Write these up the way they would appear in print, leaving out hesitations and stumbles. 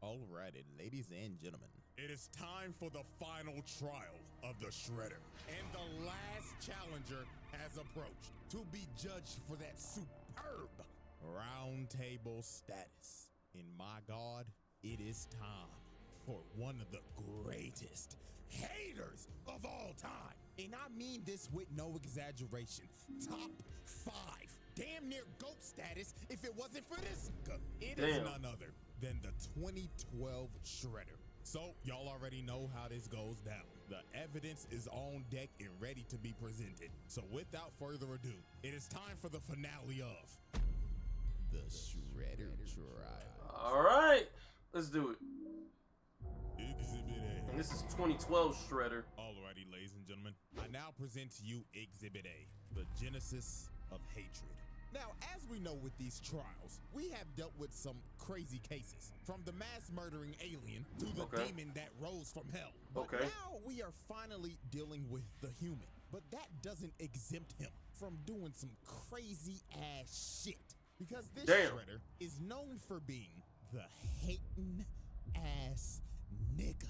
Alrighty, ladies and gentlemen, it is time for the final trial of the Shredder. And the last challenger has approached to be judged for that superb round table status. In my God, it is time for one of the greatest haters of all time. And I mean this with no exaggeration. Top 5. Damn near GOAT status if it wasn't for this. It is none other than the 2012 Shredder. So y'all already know how this goes down. The evidence is on deck and ready to be presented. So without further ado, it is time for the finale of the Shredder trial. All right, let's do it. Exhibit A. And this is 2012 Shredder. Alrighty, ladies and gentlemen, I now present to you Exhibit A, the genesis of hatred. Now, as we know with these trials, we have dealt with some crazy cases, from the mass murdering alien to the demon that rose from hell. But now we are finally dealing with the human. But that doesn't exempt him from doing some crazy ass shit. Because this Shredder is known for being the hating ass nigga.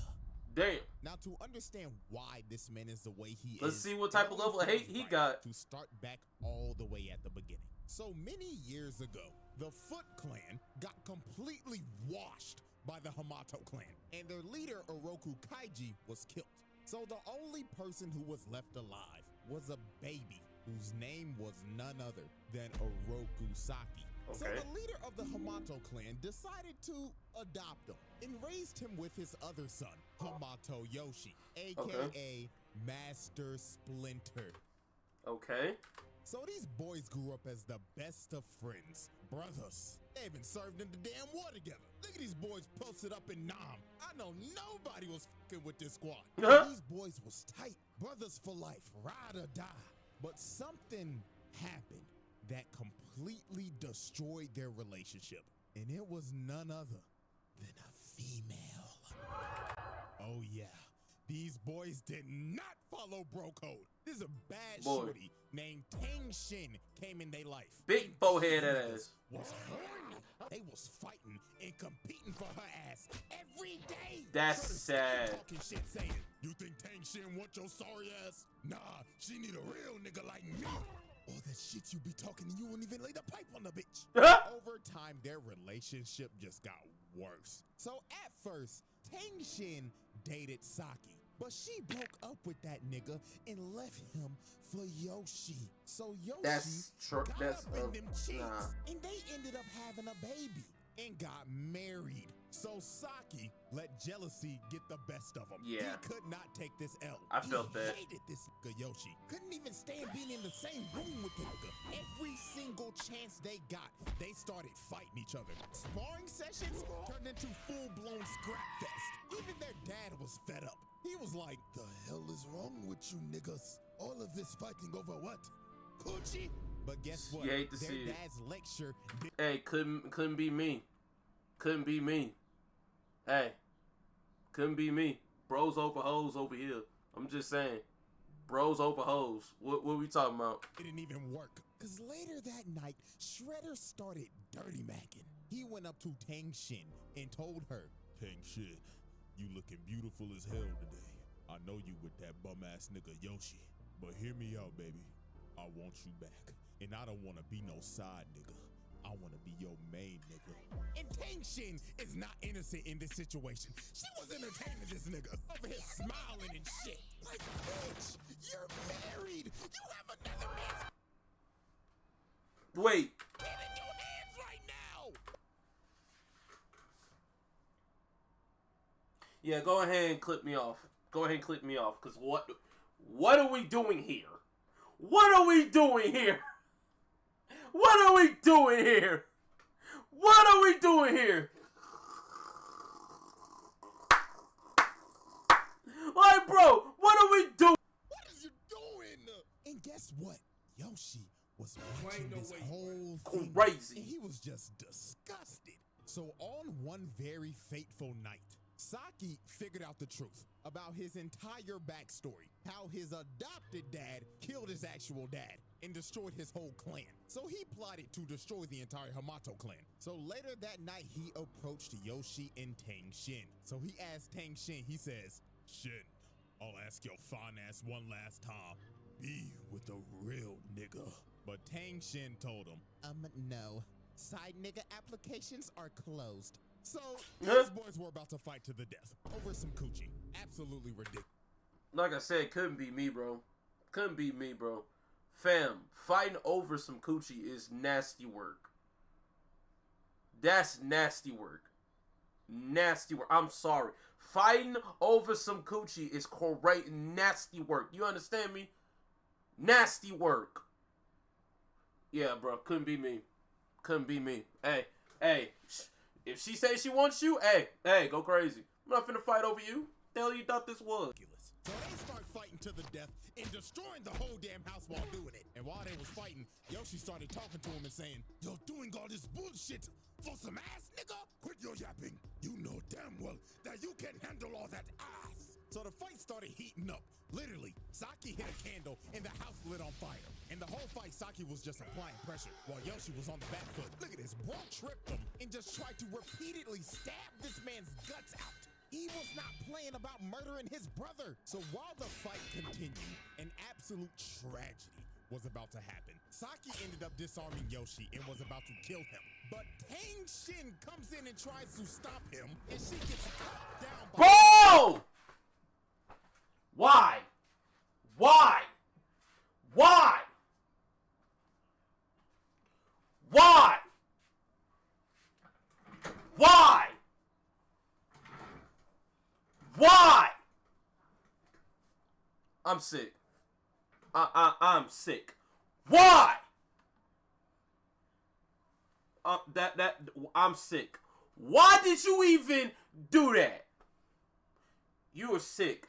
Damn. Now, to understand why this man is the way he is, let's see what type of level of hate he got. To start back all the way at the beginning. So many years ago, the Foot Clan got completely washed by the Hamato clan, and their leader, Oroku Kaiji, was killed. So the only person who was left alive was a baby whose name was none other than Oroku Saki. So the leader of the Hamato clan decided to adopt him and raised him with his other son, Hamato Yoshi, aka Master Splinter. So these boys grew up as the best of friends, brothers. They even served in the damn war together. Look at these boys posted up in Nam. I know nobody was fucking with this squad. These boys was tight, brothers for life, ride or die. But something happened that completely destroyed their relationship. And it was none other than a female. Oh yeah, these boys did not follow bro code. This is a bad shorty named Tang Shin came in their life. Big forehead ass. Was horny. They was fighting and competing for her ass every day. That's sad. Talking shit saying, you think Tang Shin want your sorry ass? Nah, she need a real nigga like me. All that shit you be talking and you won't even lay the pipe on the bitch. Over time, their relationship just got worse. So at first, Tang Shin dated Saki, but she broke up with that nigga and left him for Yoshi. So Yoshi got up in them cheeks, and they ended up having a baby and got married. So Saki let jealousy get the best of him. He could not take this L. I felt that. He hated this nigga Yoshi. Couldn't even stand being in the same room with the nigga. Every single chance they got, they started fighting each other. Sparring sessions turned into full-blown scrap fest. Even their dad was fed up. He was like, the hell is wrong with you niggas? All of this fighting over what? Coochie? But guess what? You hate to see their dad's lecture. Hey, couldn't be me. Couldn't be me. Hey, couldn't be me. Bros over hoes over here. I'm just saying. Bros over hoes. What we talking about? It didn't even work. Cause later that night, Shredder started dirty macking. He went up to Tang Shin and told her, Tang Shin, you looking beautiful as hell today. I know you with that bum ass nigga Yoshi. But hear me out, baby. I want you back. And I don't wanna be no side nigga. I want to be your main nigga. And Tang Shin is not innocent in this situation. She was entertaining this nigga over here smiling and shit. Like, bitch, you're married. You have another man. Wait. Get in your hands right now. Yeah, go ahead and clip me off. Go ahead and clip me off. Because what are we doing here? What are we doing here? What are we doing here? What are we doing here? Like, bro, what are we doing? What is you doing? And guess what? Yoshi was watching this whole thing. Crazy. And he was just disgusted. So on one very fateful night, Saki figured out the truth about his entire backstory, how his adopted dad killed his actual dad, and destroyed his whole clan. So he plotted to destroy the entire Hamato clan. So later that night, he approached Yoshi and Tang Shin. So he asked Tang Shin, he says, Shin, I'll ask your fine ass one last time. Be with a real nigga. But Tang Shin told him, no. Side nigga applications are closed. So these boys were about to fight to the death over some coochie. Absolutely ridiculous. Like I said, couldn't be me, bro. Couldn't be me, bro. Fam, fighting over some coochie is nasty work. That's nasty work. Nasty work. I'm sorry. Fighting over some coochie is correct nasty work. You understand me? Nasty work. Yeah, bro. Couldn't be me. Couldn't be me. Hey. If she says she wants you, hey, go crazy. I'm not finna fight over you. The hell you thought this was? So they start fighting to the death and destroying the whole damn house while doing it. And while they was fighting, Yoshi started talking to him and saying, "You're doing all this bullshit for some ass, nigga? Quit your yapping. You know damn well that you can handle all that ass." So the fight started heating up. Literally, Saki hit a candle and the house lit on fire. And the whole fight, Saki was just applying pressure while Yoshi was on the back foot. Look at this, bro tripped him and just tried to repeatedly stab this man's guts out. He was not playing about murdering his brother. So while the fight continued, an absolute tragedy was about to happen. Saki ended up disarming Yoshi and was about to kill him. But Tang Shin comes in and tries to stop him, and she gets cut down by— Bro! Why? Why? Why? Why? Why? Why? I'm sick. I'm sick. Why? I'm sick. Why did you even do that? You were sick.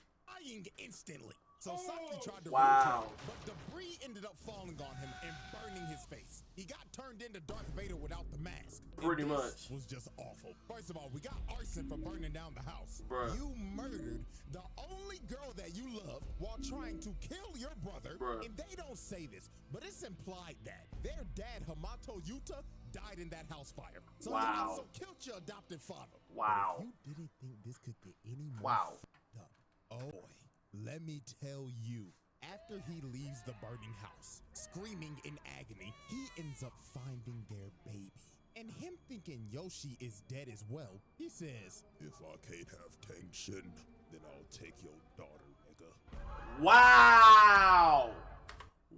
Instantly. So Saki tried to Wow. him, but debris ended up falling on him and burning his face. He got turned into Darth Vader without the mask. Pretty And much. This was just awful. First of all, we got arson for burning down the house. Bruh. You murdered the only girl that you love while trying to kill your brother. Bruh. And they don't say this, but it's implied that their dad, Hamato Yuta, died in that house fire. So Wow. you also killed your adopted father. Wow. But if you didn't think this could get any more Wow. fucked up, oh boy. Let me tell you, after he leaves the burning house, screaming in agony, he ends up finding their baby. And him thinking Yoshi is dead as well, he says, "If I can't have Tang Shin, then I'll take your daughter, nigga." Wow.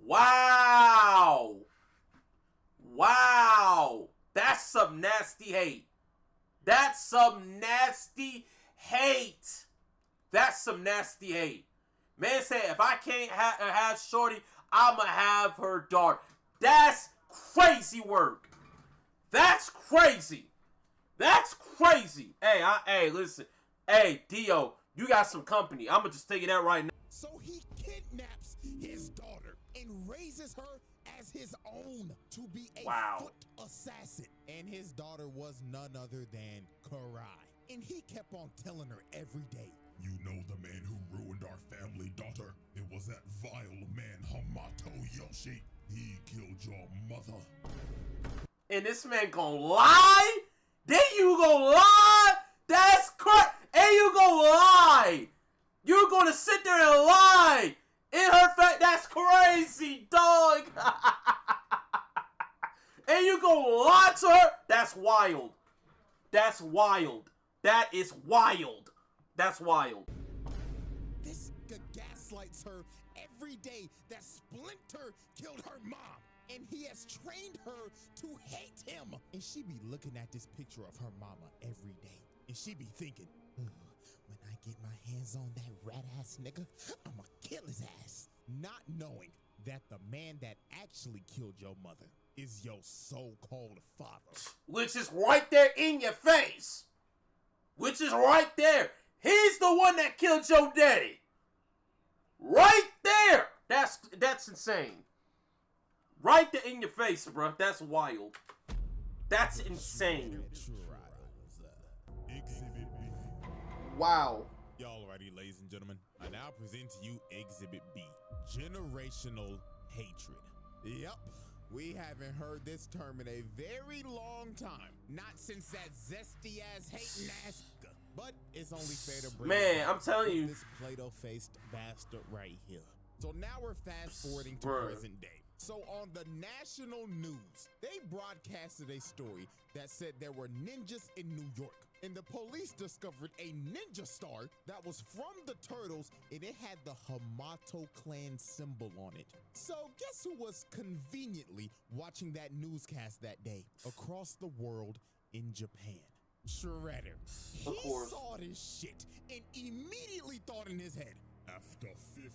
Wow. Wow. That's some nasty hate. That's some nasty hate. That's some nasty hate. Man said, if I can't have Shorty, I'ma have her daughter. That's crazy work. That's crazy. That's crazy. Hey, listen. Hey, Dio, you got some company. I'ma just tell you that right now. So he kidnaps his daughter and raises her as his own to be a foot assassin. And his daughter was none other than Karai. And he kept on telling her every day, "You know the man who ruined our family, daughter? It was that vile man, Hamato Yoshi. He killed your mother." And this man gonna lie? Then you gonna lie? That's crazy. And you gonna lie? You're gonna sit there and lie in her face? That's crazy, dog. And you gonna lie to her? That's wild. That's wild. That is wild. That's wild. This gaslights her every day that Splinter killed her mom. And he has trained her to hate him. And she be looking at this picture of her mama every day. And she be thinking, "When I get my hands on that rat-ass nigga, I'ma kill his ass." Not knowing that the man that actually killed your mother is your so-called father. Which is right there in your face. Which is right there. He's the one that killed your daddy. Right there. That's insane. Right there in your face, bro. That's wild. That's insane. Exhibit B. Wow. Y'all ready, ladies and gentlemen? I now present to you Exhibit B, Generational Hatred. Yep. We haven't heard this term in a very long time. Not since that zesty ass hating ass. But it's only fair to bring Man, I'm telling you. this Play-Doh-faced bastard right here. So now we're fast forwarding to present day. So on the national news, they broadcasted a story that said there were ninjas in New York. And the police discovered a ninja star that was from the Turtles, and it had the Hamato clan symbol on it. So guess who was conveniently watching that newscast that day across the world in Japan? Shredder. He saw this shit and immediately thought in his head, after 15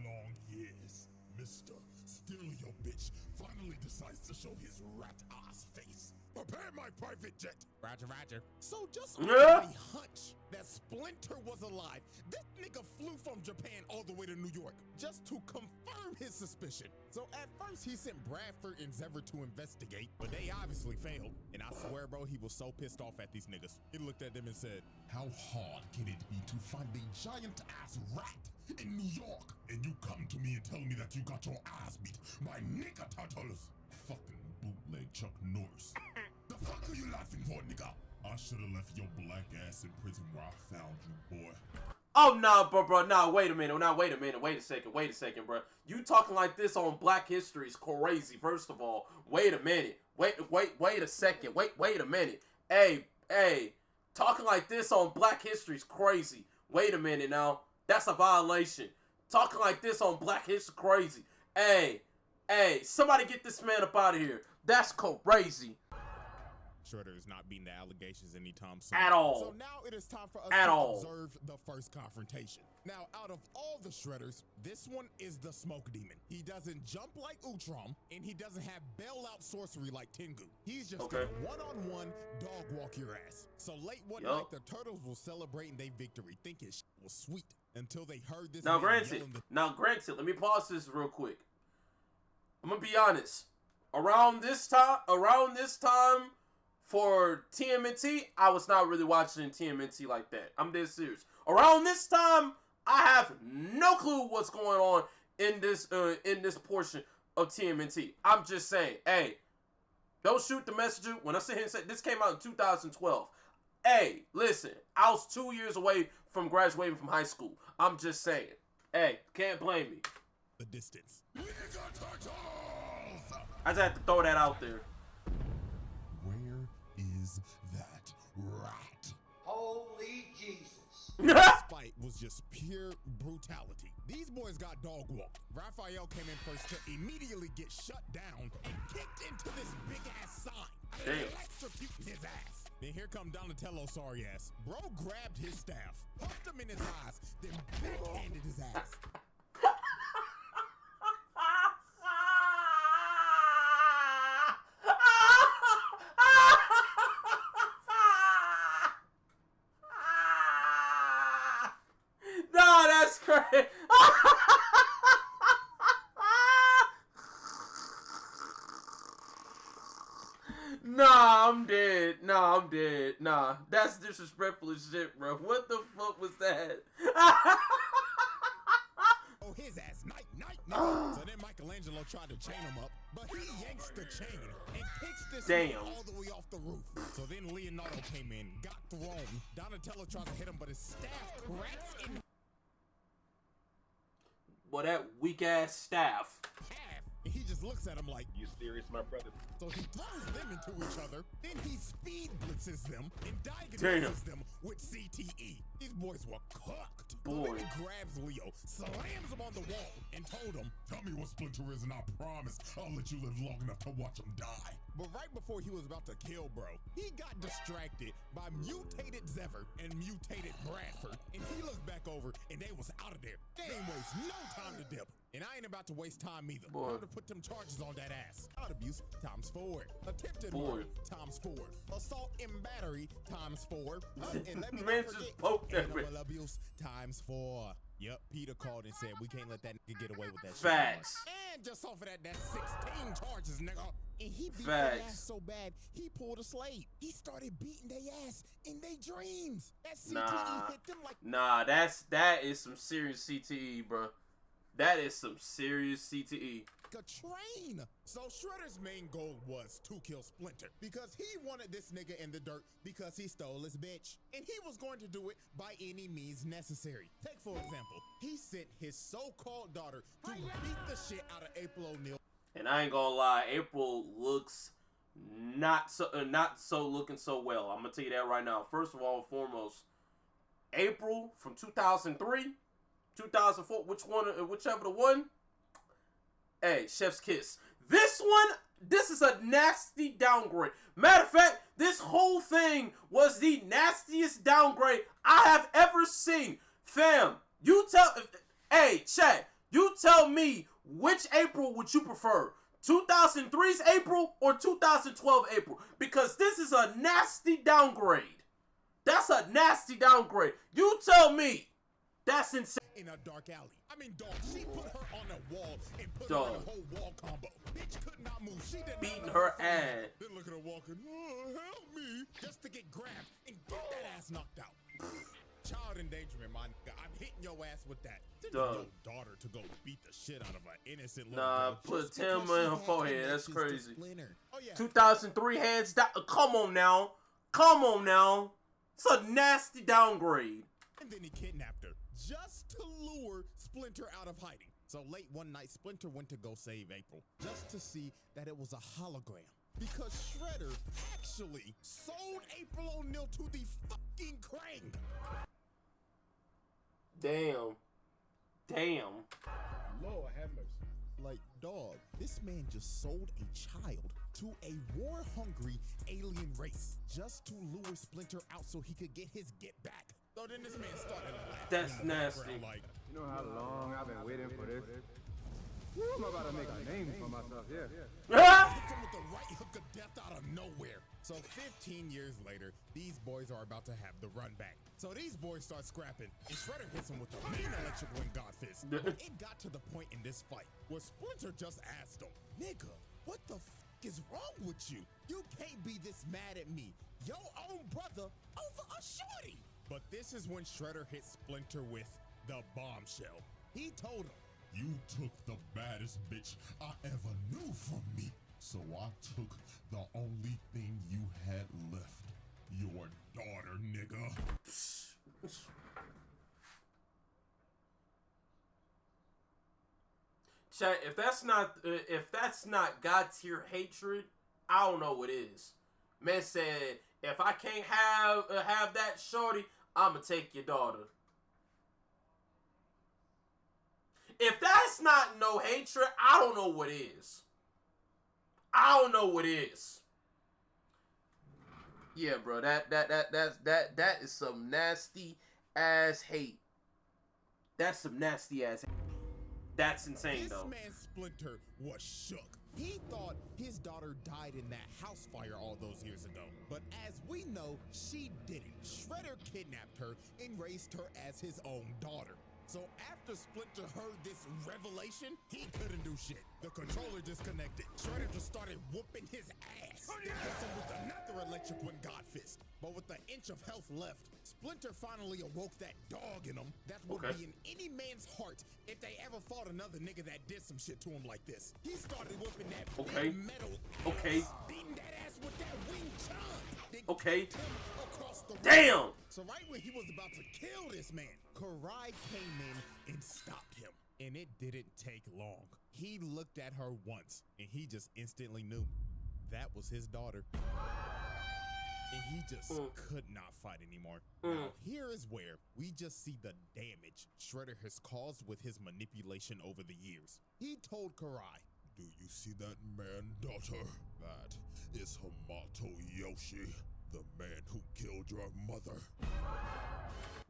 long years, Mr. Steal Your Bitch finally decides to show his rat ass face. Prepare my private jet. Roger, roger. So just on a hunch that Splinter was alive, this nigga flew from Japan all the way to New York just to confirm his suspicion. So at first he sent Bradford and Zever to investigate, but they obviously failed. And I swear, bro, he was so pissed off at these niggas. He looked at them and said, how hard can it be to find a giant ass rat in New York? And you come to me and tell me that you got your ass beat by nigga turtles. Fucking bootleg Chuck Norris. The fuck are you laughing for, nigga? I should have left your black ass in prison where I found you, boy. Oh, nah, bro, nah, wait a minute, wait a second, bro. You talking like this on Black History is crazy, first of all. Wait a minute, wait a second, wait a minute. Hey, talking like this on Black History is crazy. Wait a minute now, that's a violation. Talking like this on Black History crazy. Hey, somebody get this man up out of here. That's crazy. Shredder is not beating the allegations anytime soon. At all. So now it is time for us to observe the first confrontation. Now, out of all the Shredders, this one is the Smoke Demon. He doesn't jump like Utrom, and he doesn't have bailout sorcery like Tengu. He's just gonna one-on-one dog walk your ass. So late one night, the Turtles were celebrating their victory, thinking shit was sweet, until they heard this. Now granted, let me pause this real quick. I'm gonna be honest. Around this time for TMNT, I was not really watching TMNT like that. I'm dead serious. Around this time, I have no clue what's going on in this portion of TMNT. I'm just saying, hey, don't shoot the messenger. When I sit here and say this came out in 2012. Hey, listen, I was 2 years away from graduating from high school. I'm just saying. Hey, can't blame me. The distance. I just had to throw that out there. Where is that rat? Holy Jesus. This fight was just pure brutality. These boys got dog walked. Raphael came in first to immediately get shut down and kicked into this big ass sign. Electrocuting his ass. Then here come Donatello, sorry ass. Bro grabbed his staff, pumped him in his eyes, then backhanded his ass. That's crazy. Nah, I'm dead. Nah, that's disrespectful as shit, bro. What the fuck was that? Oh, his ass, night. So then Michelangelo tried to chain him up, but he yanks the chain and kicks this man all the way off the roof. So then Leonardo came in, got thrown. Donatello tries to hit him, but his staff cracks in that weak ass staff. And he just looks at him like, you serious, my brother? So he throws them into each other, then he speed blitzes them and diagonalizes them with CTE. These boys were cooked. Boy. He grabs Leo, slams him on the wall, and told him, tell me what Splinter is and I promise I'll let you live long enough to watch him die. But right before he was about to kill bro, he got distracted by mutated Zever and mutated Bradford, and he looked back over and they was out of there. They ain't waste no time to dip. And I ain't about to waste time either. Time to put them charges on that ass. Child abuse ×4. Attempted murder ×4. Assault and battery ×4. And let me not forget, animal abuse ×4. Yep, Peter called and said we can't let that nigga get away with that shit. Facts. And just off of that's 16 charges, nigga. And he beat their ass so bad, he pulled a slave. He started beating their ass in their dreams. That CTE hit them like... Nah, that is some serious CTE, bro. That is some serious CTE. a train. So Shredder's main goal was to kill Splinter because he wanted this nigga in the dirt because he stole his bitch. And he was going to do it by any means necessary. Take for example, he sent his so-called daughter to beat the shit out of April O'Neil. And I ain't gonna lie, April looks not so looking so well. I'm gonna tell you that right now. First of all, foremost, April from 2003, 2004, whichever the one. Hey, chef's kiss. This one, this is a nasty downgrade. Matter of fact, this whole thing was the nastiest downgrade I have ever seen. Fam, hey, chat, you tell me which April would you prefer? 2003's April or 2012 April? Because this is a nasty downgrade. That's a nasty downgrade. You tell me. That's insane. In a dark alley. I mean, dog, she put her on a wall and put Dog. her in a whole wall combo. Bitch could not move. She did Beating not her know ass. Then look at her walking. Oh, help me. Just to get grabbed and get that ass knocked out. Child endangerment, my nigga. I'm hitting your ass with that. Send your daughter to go beat the shit out of an innocent little girl. Put just Tim because she in her had forehead. That's connections to crazy. Splinter. Oh, yeah. 2003 hands down. Come on now. Come on now. It's a nasty downgrade. And then he kidnapped her just to lure Splinter out of hiding. So late one night, Splinter went to go save April just to see that it was a hologram. Because Shredder actually sold April O'Neil to the fucking Krang. Damn. Lord have mercy. Like, dog, this man just sold a child to a war-hungry alien race just to lure Splinter out so he could get his get back. So then this man started laughing. That's in the nasty. background like, You know how long I've been waiting for this? I'm about to make a name for myself, yeah. hits him with the right hook of death out of nowhere. So 15 years later, these boys are about to have the run back. So these boys start scrapping, and Shredder hits him with the mean electric wind god fist. But it got to the point in this fight where Splinter just asked him, nigga, what the fuck is wrong with you? You can't be this mad at me, your own brother, over a shorty. But this is when Shredder hit Splinter with the bombshell. He told him, you took the baddest bitch I ever knew from me. So I took the only thing you had left. Your daughter, nigga. Chat, if that's not God tier hatred, I don't know what is. Man said, if I can't have that shorty, I'ma take your daughter. If that's not no hatred, I don't know what is. I don't know what is. Yeah, bro, that is some nasty ass hate. That's some nasty ass hate. That's insane, though. This man Splinter was shook. He thought his daughter died in that house fire all those years ago. But as we know, she didn't. Shredder kidnapped her and raised her as his own daughter. So after Splinter heard this revelation, he couldn't do shit. The controller disconnected. Shredder just started whooping his ass. Then hits him with another electric wind god fist. But with an inch of health left, Splinter finally awoke that dog in him that would be in any man's heart if they ever fought another nigga that did some shit to him like this. He started whooping that big metal ass, beating that ass with that wing chun. Then kicked him across the room. So right when he was about to kill this man, Karai came in and stopped him. And it didn't take long. He looked at her once and he just instantly knew that was his daughter. And he just could not fight anymore. Now, here is where we just see the damage Shredder has caused with his manipulation over the years. He told Karai, do you see that man, daughter? That is Hamato Yoshi, the man who killed your mother.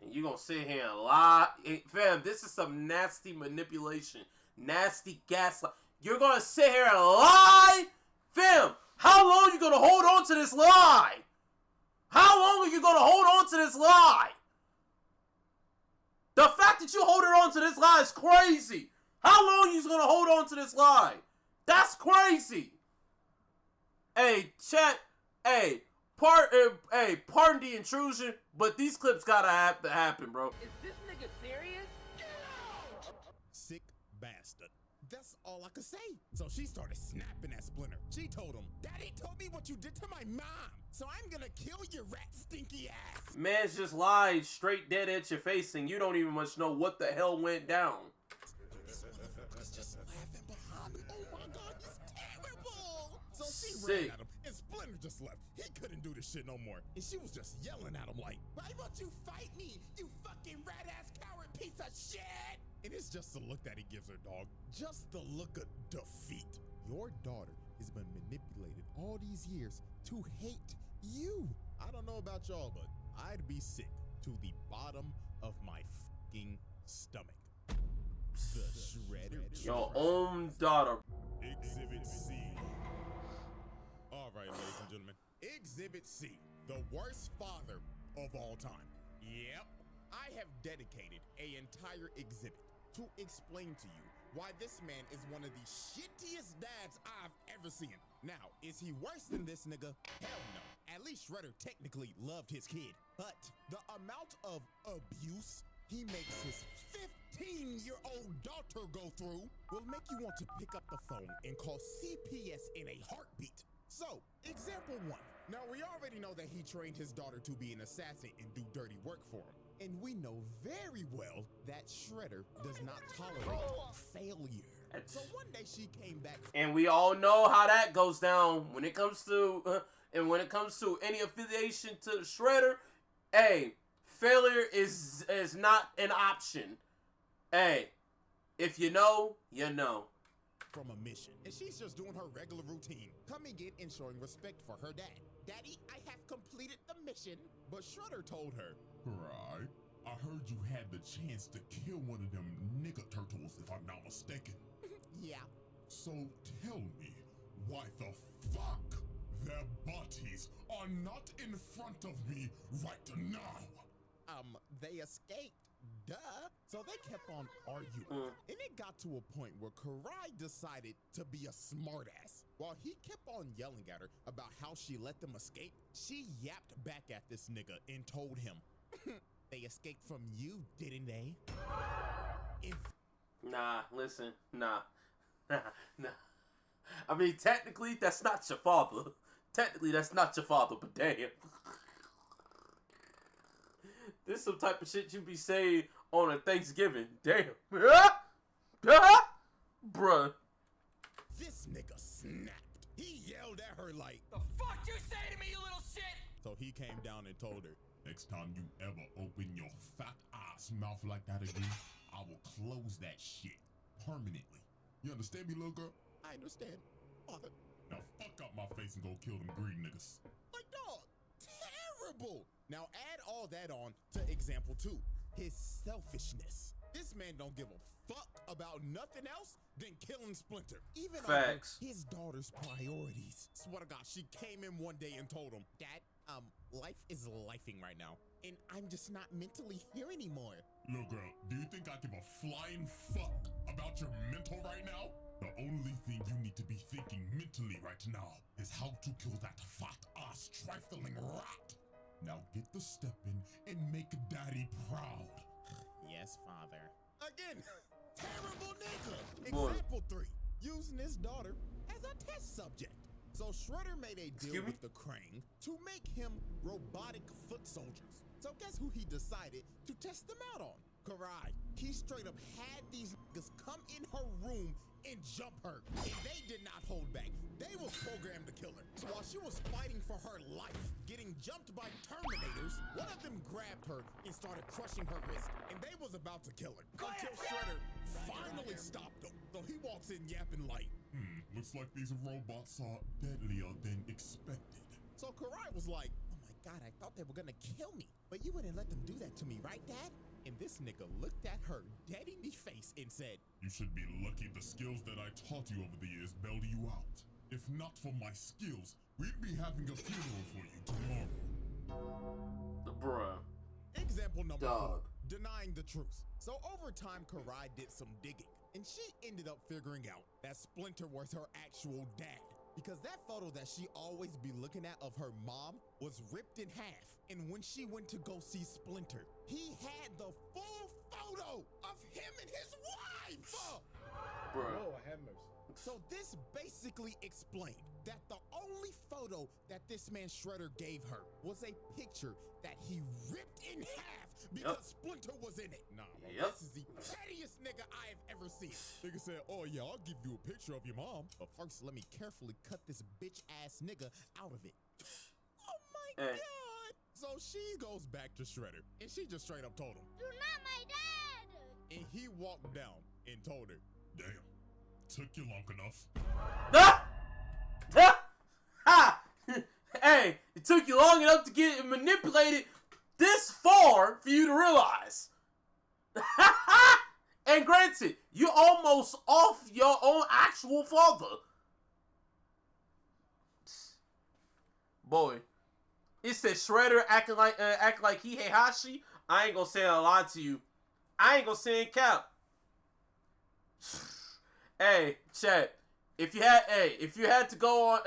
And you gonna sit here and lie? Fam, this is some nasty manipulation. Nasty gaslight. You're gonna sit here and lie? Fam, how long you gonna hold on to this lie? How long are you gonna hold on to this lie? The fact that you holding on to this lie is crazy. How long you gonna hold on to this lie? That's crazy. Hey, chat. Hey, pardon the intrusion, but these clips gotta have to happen, bro. Is this nigga serious? Sick bastard. That's all I could say. So she started snapping at Splinter. She told him, Daddy told me what you did to my mom, so I'm gonna kill your rat stinky ass. Man's just lied straight dead at your face and you don't even much know what the hell went down. This motherfucker's just laughing behind me. Oh my God, he's terrible. So she Sick. ran at him and Splinter just left. He couldn't do this shit no more. And she was just yelling at him like, why won't you fight me, you fucking rat ass coward piece of shit? And it's just the look that he gives her, dog. Just the look of defeat. Your daughter has been manipulated all these years to hate you. I don't know about y'all, but I'd be sick to the bottom of my fucking stomach. The Shredder. Your own daughter. Exhibit C. All right, ladies and gentlemen. Exhibit C, the worst father of all time. Yep. I have dedicated an entire exhibit to explain to you why this man is one of the shittiest dads I've ever seen. Now, is he worse than this nigga? Hell no. At least Shredder technically loved his kid. But the amount of abuse he makes his 15-year-old daughter go through will make you want to pick up the phone and call CPS in a heartbeat. So, example 1. Now, we already know that he trained his daughter to be an assassin and do dirty work for him. And we know very well that Shredder does not tolerate failure. So one day she came back. And we all know how that goes down when it comes to any affiliation to the Shredder. Hey, failure is not an option. Hey, if you know, you know. From a mission, and she's just doing her regular routine, coming in and showing respect for her dad. Daddy, I have completed the mission. But Shredder told her, Right. I heard you had the chance to kill one of them nigga turtles, if I'm not mistaken. yeah. So tell me, why the fuck their bodies are not in front of me right now? They escaped. Duh. So they kept on arguing. And it got to a point where Karai decided to be a smartass. While he kept on yelling at her about how she let them escape, she yapped back at this nigga and told him, they escaped from you, didn't they? Nah, listen, nah. I mean, technically, that's not your father. Technically, that's not your father, but damn. This some type of shit you be saying on a Thanksgiving. Damn. Bruh. This nigga snapped. He yelled at her like, The fuck you say to me, you little shit? So he came down and told her, Next time you ever open your fat ass mouth like that again, I will close that shit permanently. You understand me, little girl? I understand, father. Now fuck up my face and go kill them green niggas. Like, dog, terrible. Now add all that on to example 2, his selfishness. This man don't give a fuck about nothing else than killing Splinter. Even Facts. over his daughter's priorities. Swear to God, she came in one day and told him, Dad, life is lifing right now, and I'm just not mentally here anymore. Little girl, do you think I give a flying fuck about your mental right now? The only thing you need to be thinking mentally right now is how to kill that fat ass trifling rat. Now get the step in and make daddy proud. Yes, father. Again, terrible nigga. Boy. Example 3, using his daughter as a test subject. So Shredder made a deal with the Krang to make him robotic foot soldiers. So guess who he decided to test them out on? Karai. He straight up had these niggas come in her room and jump her. And they did not hold back. They was programmed to kill her. So while she was fighting for her life, getting jumped by Terminators, one of them grabbed her and started crushing her wrist. And they was about to kill her. Until Shredder finally stopped them. So he walks in yapping like, Looks like these robots are deadlier than expected. So Karai was like, oh my God, I thought they were gonna kill me. But you wouldn't let them do that to me, right, Dad? And this nigga looked at her dead in the face and said, You should be lucky the skills that I taught you over the years bailed you out. If not for my skills, we'd be having a funeral for you tomorrow. Bruh. Example number Dog. 4, denying the truth. So over time, Karai did some digging, and she ended up figuring out that Splinter was her actual dad. Because that photo that she always be looking at of her mom was ripped in half. And when she went to go see Splinter, he had the full photo of him and his wife. Oh, have mercy. So this basically explained that the only photo that this man Shredder gave her was a picture that he ripped in half because Splinter was in it. Nah, bro, this is the pettiest nigga I have ever seen. Nigga said, oh yeah, I'll give you a picture of your mom, but first let me carefully cut this bitch ass nigga out of it. Oh my God. So she goes back to Shredder and she just straight up told him, "You're not my dad." and he walked down and told her, Damn. Took you long enough. Hey, it took you long enough to get it manipulated this far for you to realize. And granted, you're almost off your own actual father. Boy, it said Shredder acting like he Heihachi. I ain't gonna say a lie to you. I ain't gonna say in cap. Hey, chat. If you had to go on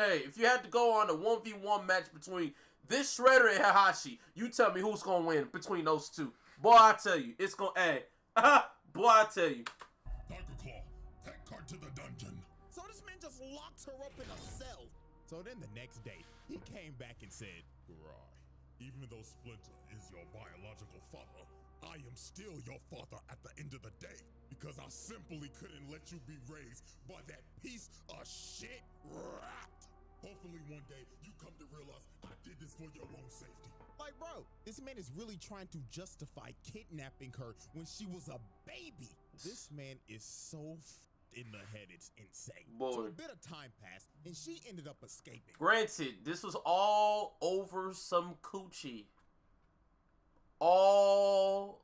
a 1v1 match between this Shredder and Heihachi, you tell me who's gonna win between those two. Boy, I tell you, it's gonna. Boy, I tell you. Tiger Claw, take her to the dungeon. so this man just locked her up in a cell. So then the next day, he came back and said, Right. Even though Splinter is your biological father, I am still your father at the end of the day. Because I simply couldn't let you be raised by that piece of shit rat. Hopefully one day you come to realize I did this for your own safety. like, bro, this man is really trying to justify kidnapping her when she was a baby. This man is so in the head, it's insane. Boy. So a bit of time passed, and she ended up escaping. Granted, this was all over some coochie. All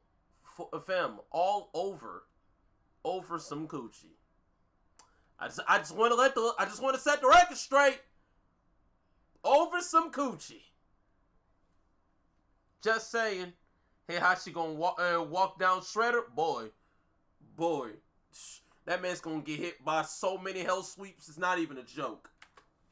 over some coochie. I just want to set the record straight. Over some coochie. Just saying. Hey, how she gonna walk down Shredder? Boy, that man's gonna get hit by so many hell sweeps. It's not even a joke.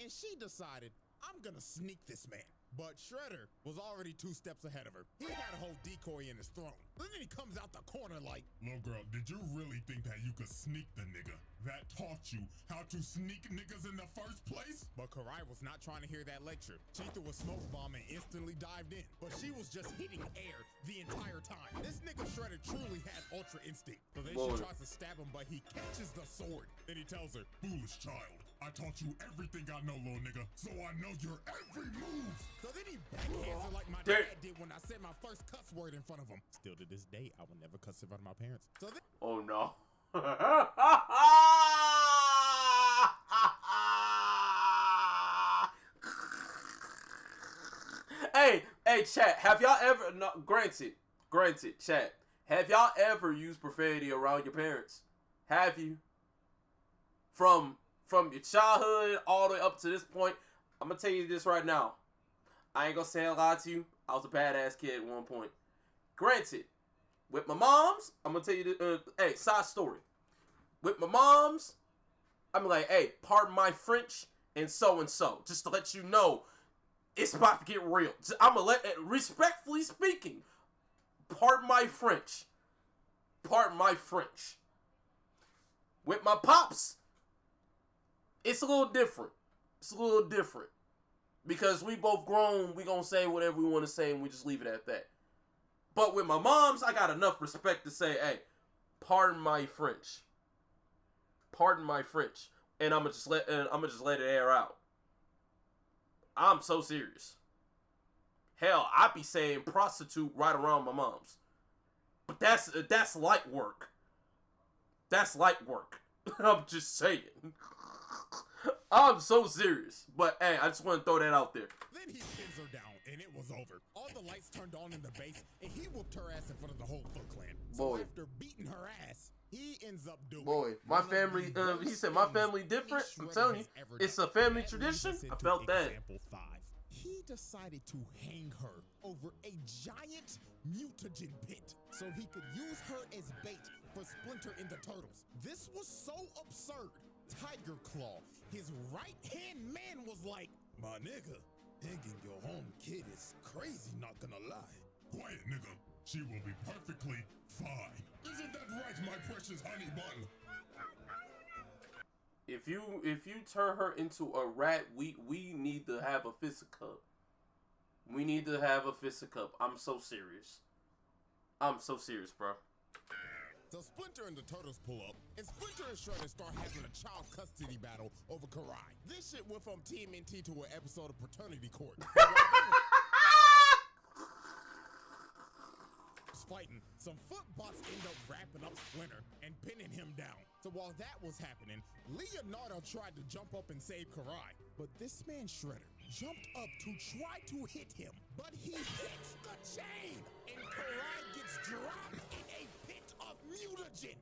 And she decided, I'm gonna sneak this man. But Shredder was already 2 steps ahead of her. He had a whole decoy in his throne. Then he comes out the corner like, Little girl, did you really think that you could sneak the nigga? That taught you how to sneak niggas in the first place? but Karai was not trying to hear that lecture. She threw a smoke bomb and instantly dived in. But she was just hitting air the entire time. This nigga Shredder truly had ultra instinct. So then Boy. she tries to stab him, but he catches the sword. Then he tells her, Foolish child. I taught you everything I know, little nigga, so I know your every move. so then he backhands her like my Damn. dad did when I said my first cuss word in front of him. Still to this day, I will never cuss in front of my parents. So then Oh no. Hey, chat. Have y'all ever? No, granted, chat. Have y'all ever used profanity around your parents? Have you? From your childhood all the way up to this point, I'm gonna tell you this right now. I ain't gonna say a lie to you. I was a badass kid at one point. Granted, with my moms, I'm gonna tell you the hey, side story. With my moms, I'm like, hey, pardon my French and so, just to let you know, it's about to get real. I'm gonna respectfully speaking, pardon my French. With my pops, it's a little different. Because we both grown, we gonna say whatever we want to say and we just leave it at that. But with my moms, I got enough respect to say, hey, pardon my French. And I'ma just let it air out. I'm so serious. Hell, I be saying prostitute right around my mom's. But that's light work. I'm just saying. I'm so serious. But hey, I just want to throw that out there. Then he pins her down, and it was over. All the lights turned on in the base, and he whooped her ass in front of the whole Foot Clan. So Boy. after beating her ass, he ends up doing My one of family, the worst he said, my things family different. any I'm Shredder telling you, has ever it's done. a family That tradition. leads us I into felt that. Example 5. He decided to hang her over a giant mutagen pit so he could use her as bait for Splinter and the Turtles. This was so absurd. Tiger Claw, his right-hand man, was like, my nigga, hanging your home kid is crazy, not gonna lie. Quiet, nigga. She will be perfectly fine. Isn't that right, my precious honey bun? If you turn her into a rat, we need to have a fisticuff. We need to have a fisticuff. I'm so serious. I'm so serious, bro. So Splinter and the Turtles pull up, and Splinter and Shredder start having a child custody battle over Karai. This shit went from TMNT to an episode of Paternity Court. Fighting, some foot bots end up wrapping up Splinter and pinning him down. So while that was happening, Leonardo tried to jump up and save Karai, but this man Shredder jumped up to try to hit him, but he hits the chain, and Karai gets dropped in a pit of mutagen.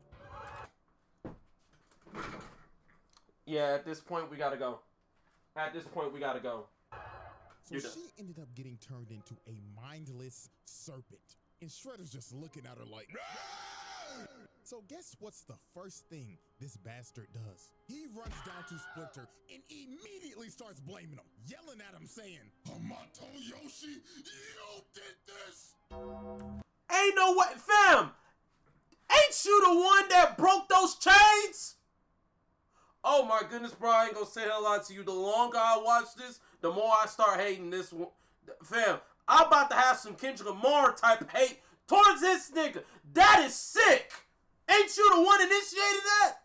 Yeah, at this point we gotta go. At this point we gotta go. So she ended up getting turned into a mindless serpent. And Shredder's just looking at her like, no! So guess what's the first thing this bastard does? He runs down to Splinter and immediately starts blaming him, yelling at him saying, Hamato Yoshi, you did this! Ain't no way, fam! Ain't you the one that broke those chains? Oh my goodness, bro, I ain't gonna say a lot to you. The longer I watch this, the more I start hating this one. Fam, I'm about to have some Kendrick Lamar type hate towards this nigga. That is sick. Ain't you the one initiated that?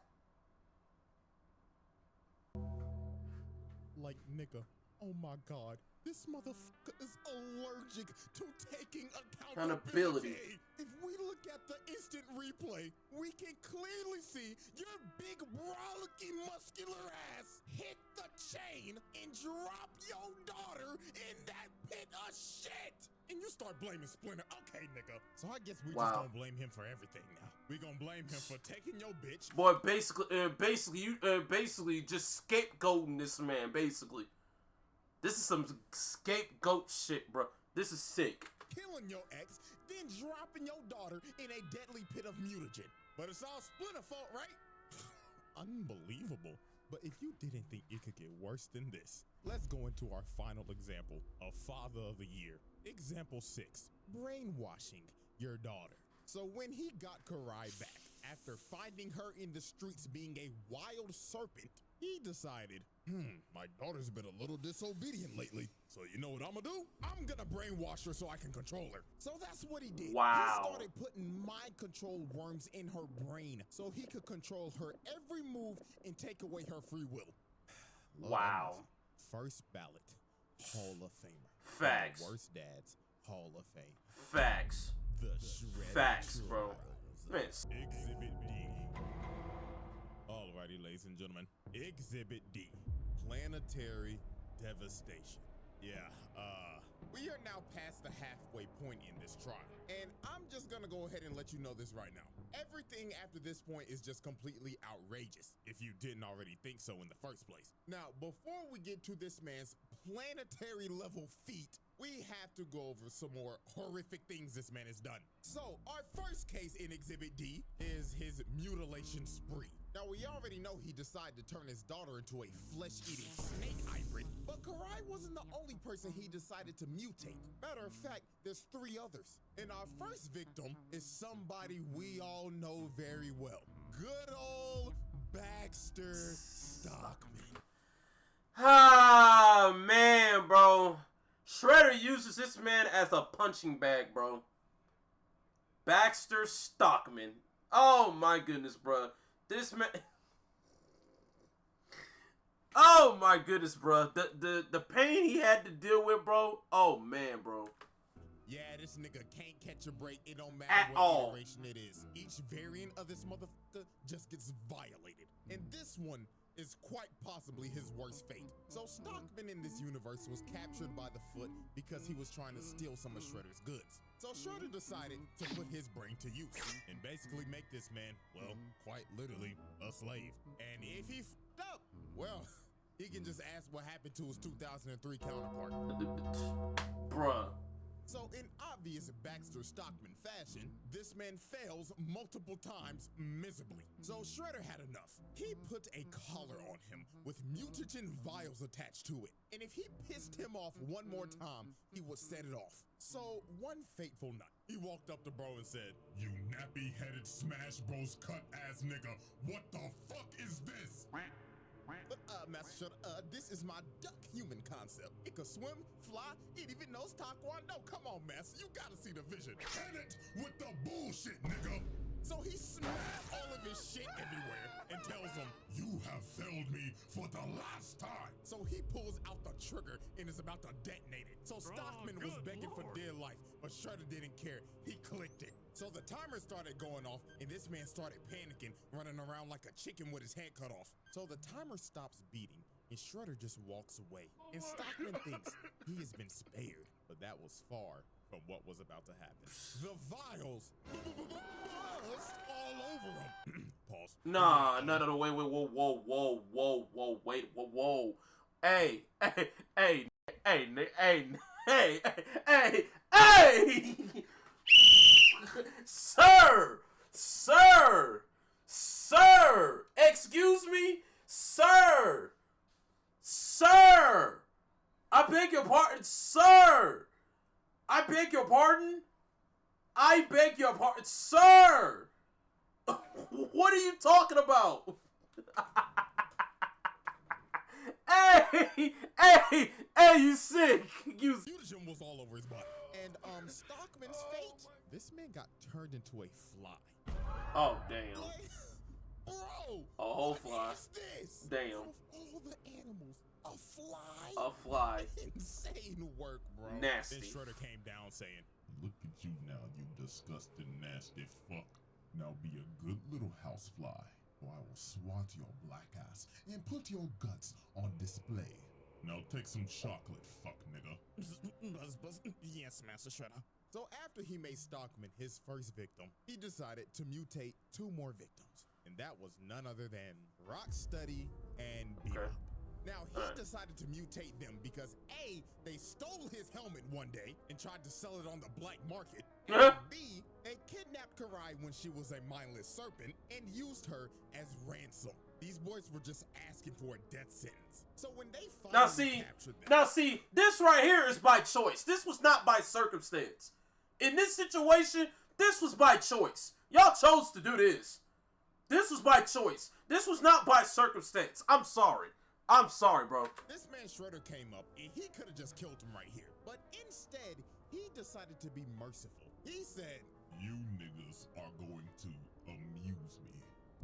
Like, nigga, oh my God, this motherfucker is allergic to taking accountability. If we look at the instant replay, we can clearly see your big, rollicking, muscular ass hit the chain and drop your daughter in that pit of shit. And you start blaming Splinter. Okay, nigga. So I guess we just gonna blame him for everything now. We gonna blame him for taking your bitch. Boy, basically just scapegoating this man, basically. This is some scapegoat shit, bro. This is sick. Killing your ex, then dropping your daughter in a deadly pit of mutagen. But it's all Splinter's fault, right? Unbelievable. But if you didn't think it could get worse than this, let's go into our final example of Father of the Year. Example 6, brainwashing your daughter. So when he got Karai back, after finding her in the streets being a wild serpent, he decided, my daughter's been a little disobedient lately. So you know what I'm gonna do? I'm gonna brainwash her so I can control her. So that's what he did. Wow. He started putting mind control worms in her brain so he could control her every move and take away her free will. Wow. First ballot, Hall of Famer. Facts. Worst dads, Hall of Fame. Facts. The Shredder Facts, bro. Trials. Man. Exhibit D. Alrighty, ladies and gentlemen. Exhibit D. Planetary devastation. Yeah, we are now past the halfway point in this trial. And I'm just gonna go ahead and let you know this right now. Everything after this point is just completely outrageous, if you didn't already think so in the first place. Now, before we get to this man's planetary level feat, we have to go over some more horrific things this man has done. So, our first case in Exhibit D is his mutilation spree. Now, we already know he decided to turn his daughter into a flesh-eating snake hybrid, but Karai wasn't the only person he decided to mutate. Matter of fact, there's 3 others. And our first victim is somebody we all know very well. Good old Baxter Stockman. Ah, man, bro. Shredder uses this man as a punching bag, bro. Baxter Stockman. Oh, my goodness, bro. This man... Oh, my goodness, bro. The pain he had to deal with, bro. Oh, man, bro. Yeah, this nigga can't catch a break. It don't matter At what all. iteration it is. Each variant of this motherfucker just gets violated. And this one is quite possibly his worst fate. So Stockman in this universe was captured by the Foot because he was trying to steal some of Shredder's goods. So Shredder decided to put his brain to use and basically make this man, well, quite literally, a slave. And if he f***ed up, well, he can just ask what happened to his 2003 counterpart. Bruh. So in obvious Baxter Stockman fashion, this man fails multiple times miserably. So Shredder had enough. He put a collar on him with mutagen vials attached to it. And if he pissed him off one more time, he would set it off. So one fateful night, he walked up to bro and said, You nappy-headed Smash Bros cut-ass nigga, what the fuck is this? But, Master Shredder, this is my duck human concept. It can swim, fly, it even knows taekwondo. Come on, Master, you gotta see the vision. Hit it with the bullshit, nigga. So he smashed all of his shit everywhere and tells him, You have failed me for the last time. so he pulls out the trigger and is about to detonate it. So Stockman was begging for dear life, but Shredder didn't care. He clicked it. So the timer started going off, and this man started panicking, running around like a chicken with his head cut off. So the timer stops beating, and Shredder just walks away. And Stockman thinks he has been spared, but that was far from what was about to happen. The vials buzzed all over him. Pause. Nah, no, wait, whoa. Hey, Sir, excuse me, sir, I beg your pardon, sir. I beg your pardon, sir. What are you talking about? Hey, you sick. Fusion was all over his body. And Stockman's fate, this man got turned into a fly. Oh, damn. Like, bro, A whole what fly. is this? Damn. Out of all the animals, a fly? A fly. Insane work, bro. Nasty. Then Shredder came down saying, Look at you now, you disgusting, nasty fuck. Now be a good little housefly, or I will swat your black ass and put your guts on display. Now take some chocolate, fuck nigga. buzz. Yes, Master Shredder. So after he made Stockman his first victim, he decided to mutate 2 more victims. And that was none other than Rocksteady and Bebop. Okay. Now, he decided to mutate them because A, they stole his helmet one day and tried to sell it on the black market. And B, they kidnapped Karai when she was a mindless serpent and used her as ransom. These boys were just asking for a death sentence. So when they finally captured them... This right here is by choice. This was not by circumstance. In this situation, this was by choice. Y'all chose to do this. This was by choice. This was not by circumstance. I'm sorry, bro. This man Shredder came up and he could have just killed him right here. But instead, he decided to be merciful. He said, You niggas are going to amuse me.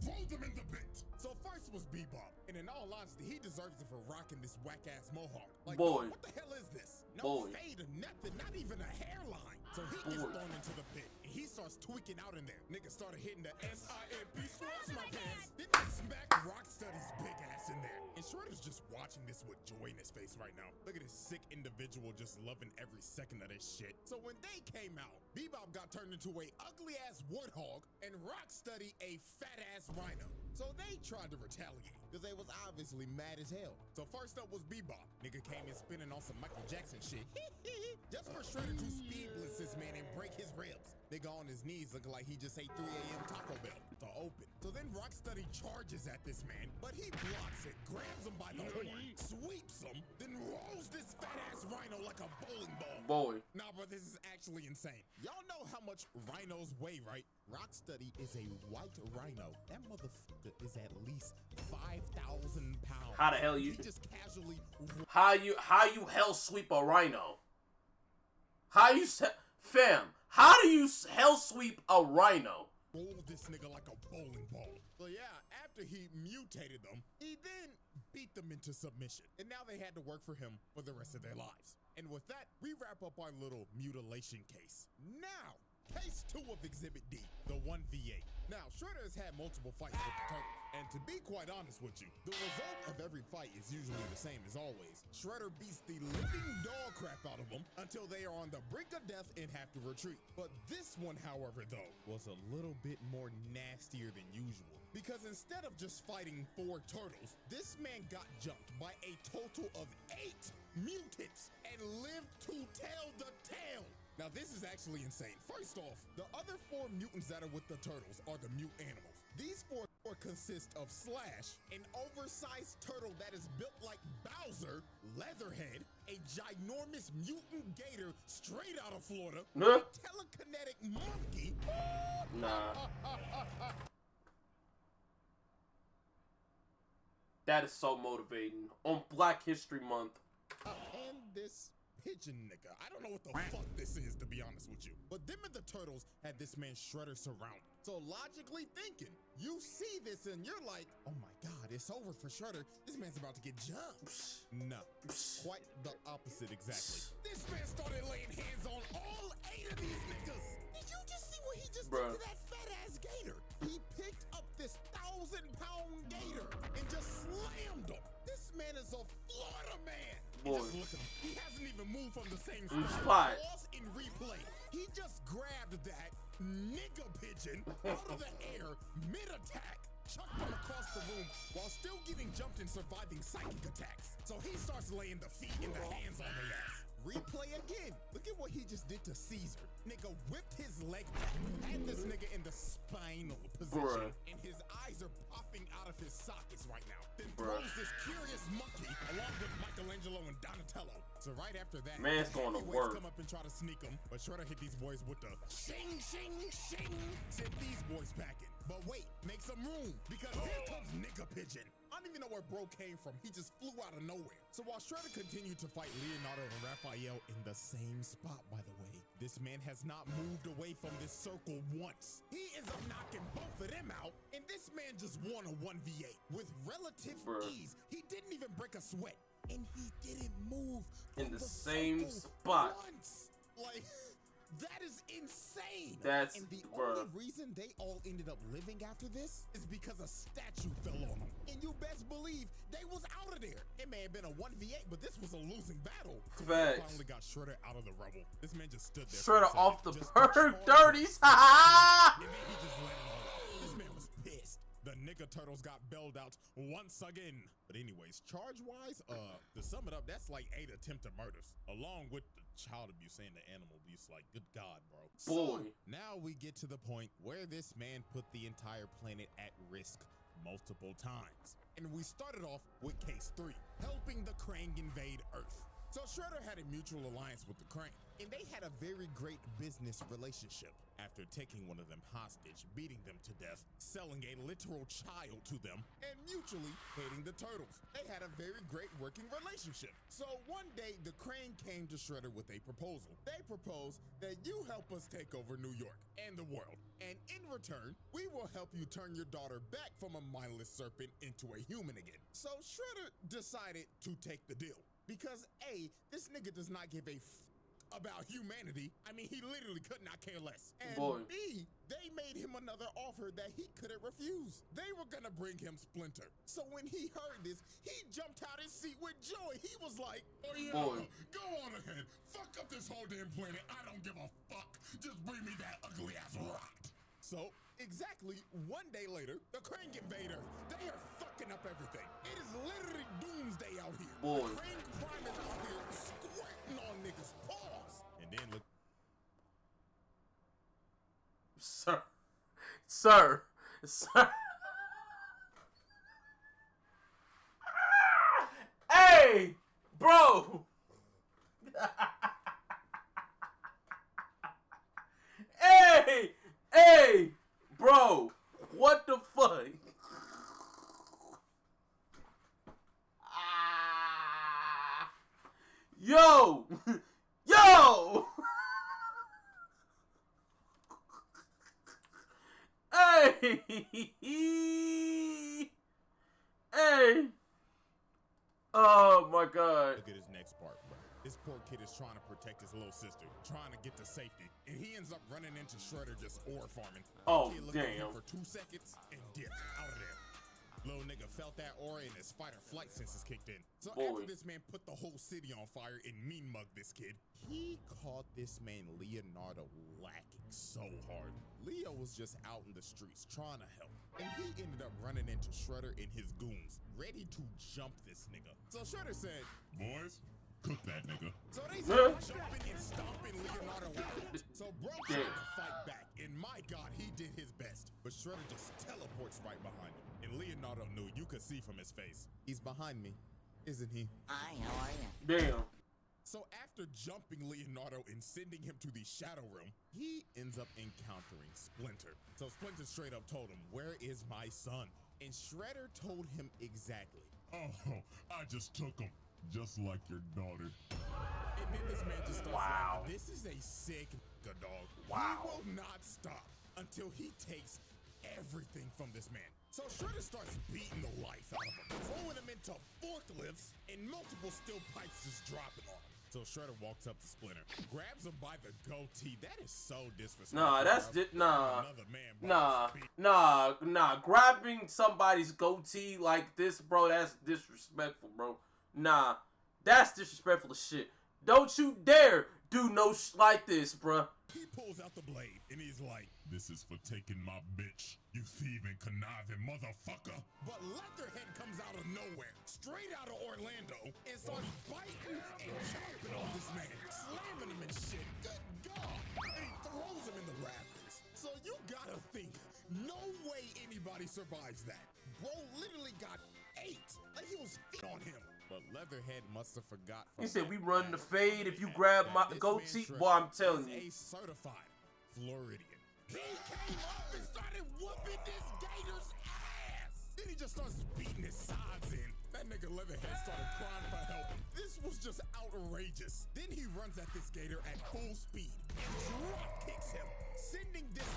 Throw them in the pit. So first was Bebop, and in all honesty, he deserves it for rocking this whack-ass mohawk. Like, Boy. what the hell is this? No Boy. fade or nothing, not even a hairline. So he gets thrown into the pit, and he starts tweaking out in there. Niggas started hitting the SIMP scratch my pants. Then they smacked Rocksteady's big ass in there. And Shredder's just watching this with joy in his face right now. Look at this sick individual just loving every second of this shit. So when they came out, Bebop got turned into a ugly-ass warthog, and Rocksteady a fat-ass rhino. So they tried to retaliate, because they was obviously mad as hell. So first up was Bebop. Nigga came in spinning on some Michael Jackson shit. Just for Shredder to speed blitz this man and break his ribs. Nigga on his knees looking like he just ate 3 a.m. Taco Bell to open. So then Rocksteady charges at this man, but he blocks it, grabs him by the horn, sweeps him, then rolls this fat-ass rhino like a bowling ball. Boy. Nah, bro, this is actually insane. Y'all know how much rhinos weigh, right? Rocksteady is a white rhino. That motherfucker is at least 5,000 pounds. How the hell you... He just casually... How you hell sweep a rhino? How do you hell sweep a rhino? Rolled this nigga like a bowling ball. So yeah, after he mutated them, he then beat them into submission. And now they had to work for him for the rest of their lives. And with that, we wrap up our little mutilation case. Now, case 2 of Exhibit D, the 1v8. Now, Shredder has had multiple fights with the Turtles. And to be quite honest with you, the result of every fight is usually the same as always. Shredder beats the living dog crap out of them until they are on the brink of death and have to retreat. But this one, however, though, was a little bit more nastier than usual. Because instead of just fighting 4 turtles, this man got jumped by a total of 8 mutants and lived to tell the tale. Now, this is actually insane. First off, the other 4 mutants that are with the turtles are the mute animals. These 4 consist of Slash, an oversized turtle that is built like Bowser, Leatherhead, a ginormous mutant gator straight out of Florida, a telekinetic monkey. Nah. That is so motivating. On Black History Month. And this pigeon nigga. I don't know what the fuck this is, to be honest with you. But them and the turtles had this man Shredder surrounded. So logically thinking, you see this and you're like, oh my God, it's over for Shredder. This man's about to get jumped. No, quite the opposite exactly. This man started laying hands on all 8 of these niggas. Did you just see what he just did to that fat ass gator? He picked up this 1,000-pound gator and just slammed him. This man is a Florida man. Boy. Just look at him. He hasn't even moved from the same spot. Pause in replay. He just grabbed that nigga pigeon out of the air mid-attack, chucked him across the room while still getting jumped and surviving psychic attacks. So he starts laying the feet and the hands on their ass. Replay again. Look at what he just did to Caesar. Nigga whipped his leg back, had this nigga in the spinal position, and his eyes are popping out of his sockets right now. Then throws this curious monkey along with Michelangelo and Donatello. So right after that, man's going to work. Come up and try to sneak him, but Shredder hit these boys with the shing, shing, shing. Sent these boys packing. But wait, make some room, because here comes Nigga Pigeon. I don't even know where bro came from. He just flew out of nowhere. So while Shredder continued to fight Leonardo and Raphael in the same spot, by the way, this man has not moved away from this circle once. He ends up knocking both of them out, and this man just won a 1v8 with relative ease. He didn't even break a sweat, and he didn't move in the same spot once. Like, that is insane. That's and the only reason they all ended up living after this is because a statue fell on them. And you best believe they was out of there. It may have been a 1v8, but this was a losing battle. Facts. Finally got Shredder out of the rubble. This man just stood there. Shredder off the just bird dirties. Ha! And then he just let it all out. This man was pissed. The nigga turtles got bailed out once again. But anyways, charge-wise, to sum it up, that's like 8 attempted murders, along with the child abuse and the animal abuse. Like, good God, bro. Boy. So, now we get to the point where this man put the entire planet at risk multiple times. And we started off with case 3, helping the Krang invade Earth. So Shredder had a mutual alliance with the Krang, and they had a very great business relationship. After taking one of them hostage, beating them to death, selling a literal child to them, and mutually hating the turtles, they had a very great working relationship. So one day, the Krang came to Shredder with a proposal. They proposed that you help us take over New York and the world, and in return, we will help you turn your daughter back from a mindless serpent into a human again. So Shredder decided to take the deal. Because A, this nigga does not give a about humanity. I mean, he literally could not care less. And B, they made him another offer that he couldn't refuse. They were gonna bring him Splinter. So when he heard this, he jumped out his seat with joy. He was like, oh yeah, go on ahead. Fuck up this whole damn planet. I don't give a fuck. Just bring me that ugly ass rat. So, exactly one day later, the Krang invade Earth. They are fucking up everything. It is literally doomsday out here. The Krang Prime is out here squirting on niggas' paws. And then look. Sir. Hey, bro. Hey, bro, what the fuck? Yo! Hey! Oh my God. Look at his next part, bro. This poor kid is trying to protect his little sister, trying to get to safety, and he ends up running into Shredder just ore farming. Oh, kid looked at him damn. for 2 seconds and dipped out of there. Little nigga felt that aura and his fight or flight senses kicked in. So after this man put the whole city on fire and mean mugged this kid, he caught this man Leonardo lacking so hard. Leo was just out in the streets trying to help, and he ended up running into Shredder and his goons, ready to jump this nigga. So Shredder said, boys, cook that nigga. So they started jumping and stomping Leonardo out. So bro tried to fight back, and my God, he did his best. But Shredder just teleports right behind him. And Leonardo knew, you could see from his face, he's behind me, isn't he? Hi, how are you? Damn. So after jumping Leonardo and sending him to the Shadow Realm, he ends up encountering Splinter. So Splinter straight up told him, where is my son? And Shredder told him exactly. Oh, I just took him, just like your daughter. And then this man just starts Wow. laughing. This is a sick dog. Wow. He will not stop until he takes everything from this man. So Shredder starts beating the life out of him, throwing him into forklifts, and multiple steel pipes just dropping on him. So Shredder walks up to Splinter, grabs him by the goatee. That is so disrespectful. Nah, that's bro. nah. Another man by his feet. Nah. Grabbing somebody's goatee like this, bro, that's disrespectful, bro. Nah, that's disrespectful as shit. Don't you dare do no like this, bro. He pulls out the blade and he's like, This is for taking my bitch, you thieving, conniving motherfucker. but Leatherhead comes out of nowhere, straight out of Orlando, and starts biting and chopping on this man, slamming him and shit. Good God! And he throws him in the rafters. So you gotta think, no way anybody survives that. Bro literally got 8. Like he was fit on him. But Leatherhead must have forgot. He said we run the fade if you grab my goatee. Boy, I'm telling you. A certified Floridian. He came up and started whooping this gator's ass. Then he just starts beating his sides in. That nigga Leatherhead started crying for help. This was just outrageous. Then he runs at this gator at full speed and drop kicks him, sending this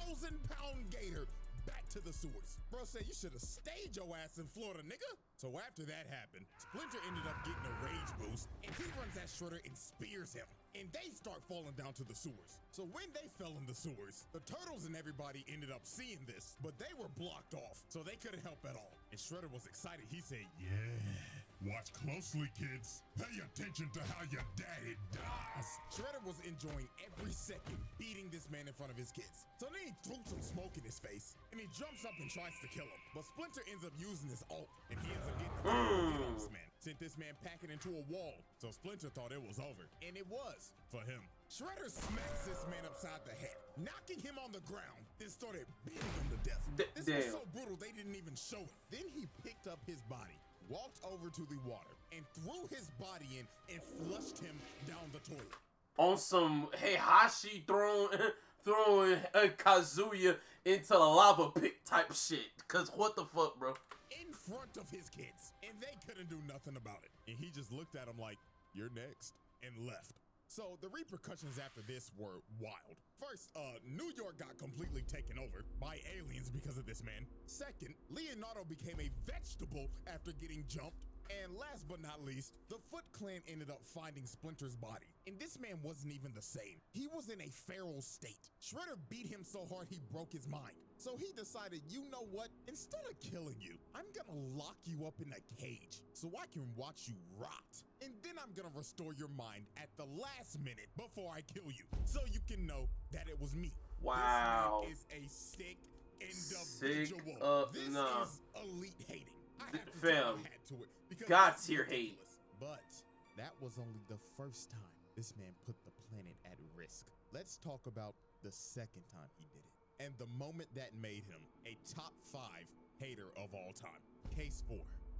1,000-pound gator back to the sewers. Bro said you should have stayed your ass in Florida, nigga. So after that happened, Splinter ended up getting a rage boost, and he runs at Shredder and spears him. And they start falling down to the sewers. So when they fell in the sewers, the turtles and everybody ended up seeing this, but they were blocked off, so they couldn't help at all. And Shredder was excited. He said, Yeah, watch closely, kids. Pay attention to how your daddy dies. Shredder was enjoying every second beating this man in front of his kids. So then he threw some smoke in his face, and he jumps up and tries to kill him. But Splinter ends up using his ult, and he ends up getting this man. Sent this man packing into a wall. So Splinter thought it was over, and it was for him. Shredder smacks this man upside the head, knocking him on the ground, then started beating him to death. This was so brutal they didn't even show it. Then he picked up his body, walked over to the water, and threw his body in and flushed him down the toilet. On some Heihachi throwing Kazuya into the lava pit type shit. Cause what the fuck, bro? In front of his kids, and they couldn't do nothing about it. And he just looked at him like, "You're next," and left. So the repercussions after this were wild. First, New York got completely taken over by aliens because of this man. Second, Leonardo became a vegetable after getting jumped. And last but not least, the Foot Clan ended up finding Splinter's body. And this man wasn't even the same. He was in a feral state. Shredder beat him so hard he broke his mind. So he decided, you know what? Instead of killing you, I'm gonna lock you up in a cage so I can watch you rot. And then I'm gonna restore your mind at the last minute before I kill you, so you can know that it was me. Wow. This man is a sick individual. This is elite hating. I have to tell my hat to it because God's it's here ridiculous. But that was only the first time this man put the planet at risk. Let's talk about the second time he did it, and the moment that made him a top 5 hater of all time. Case 4,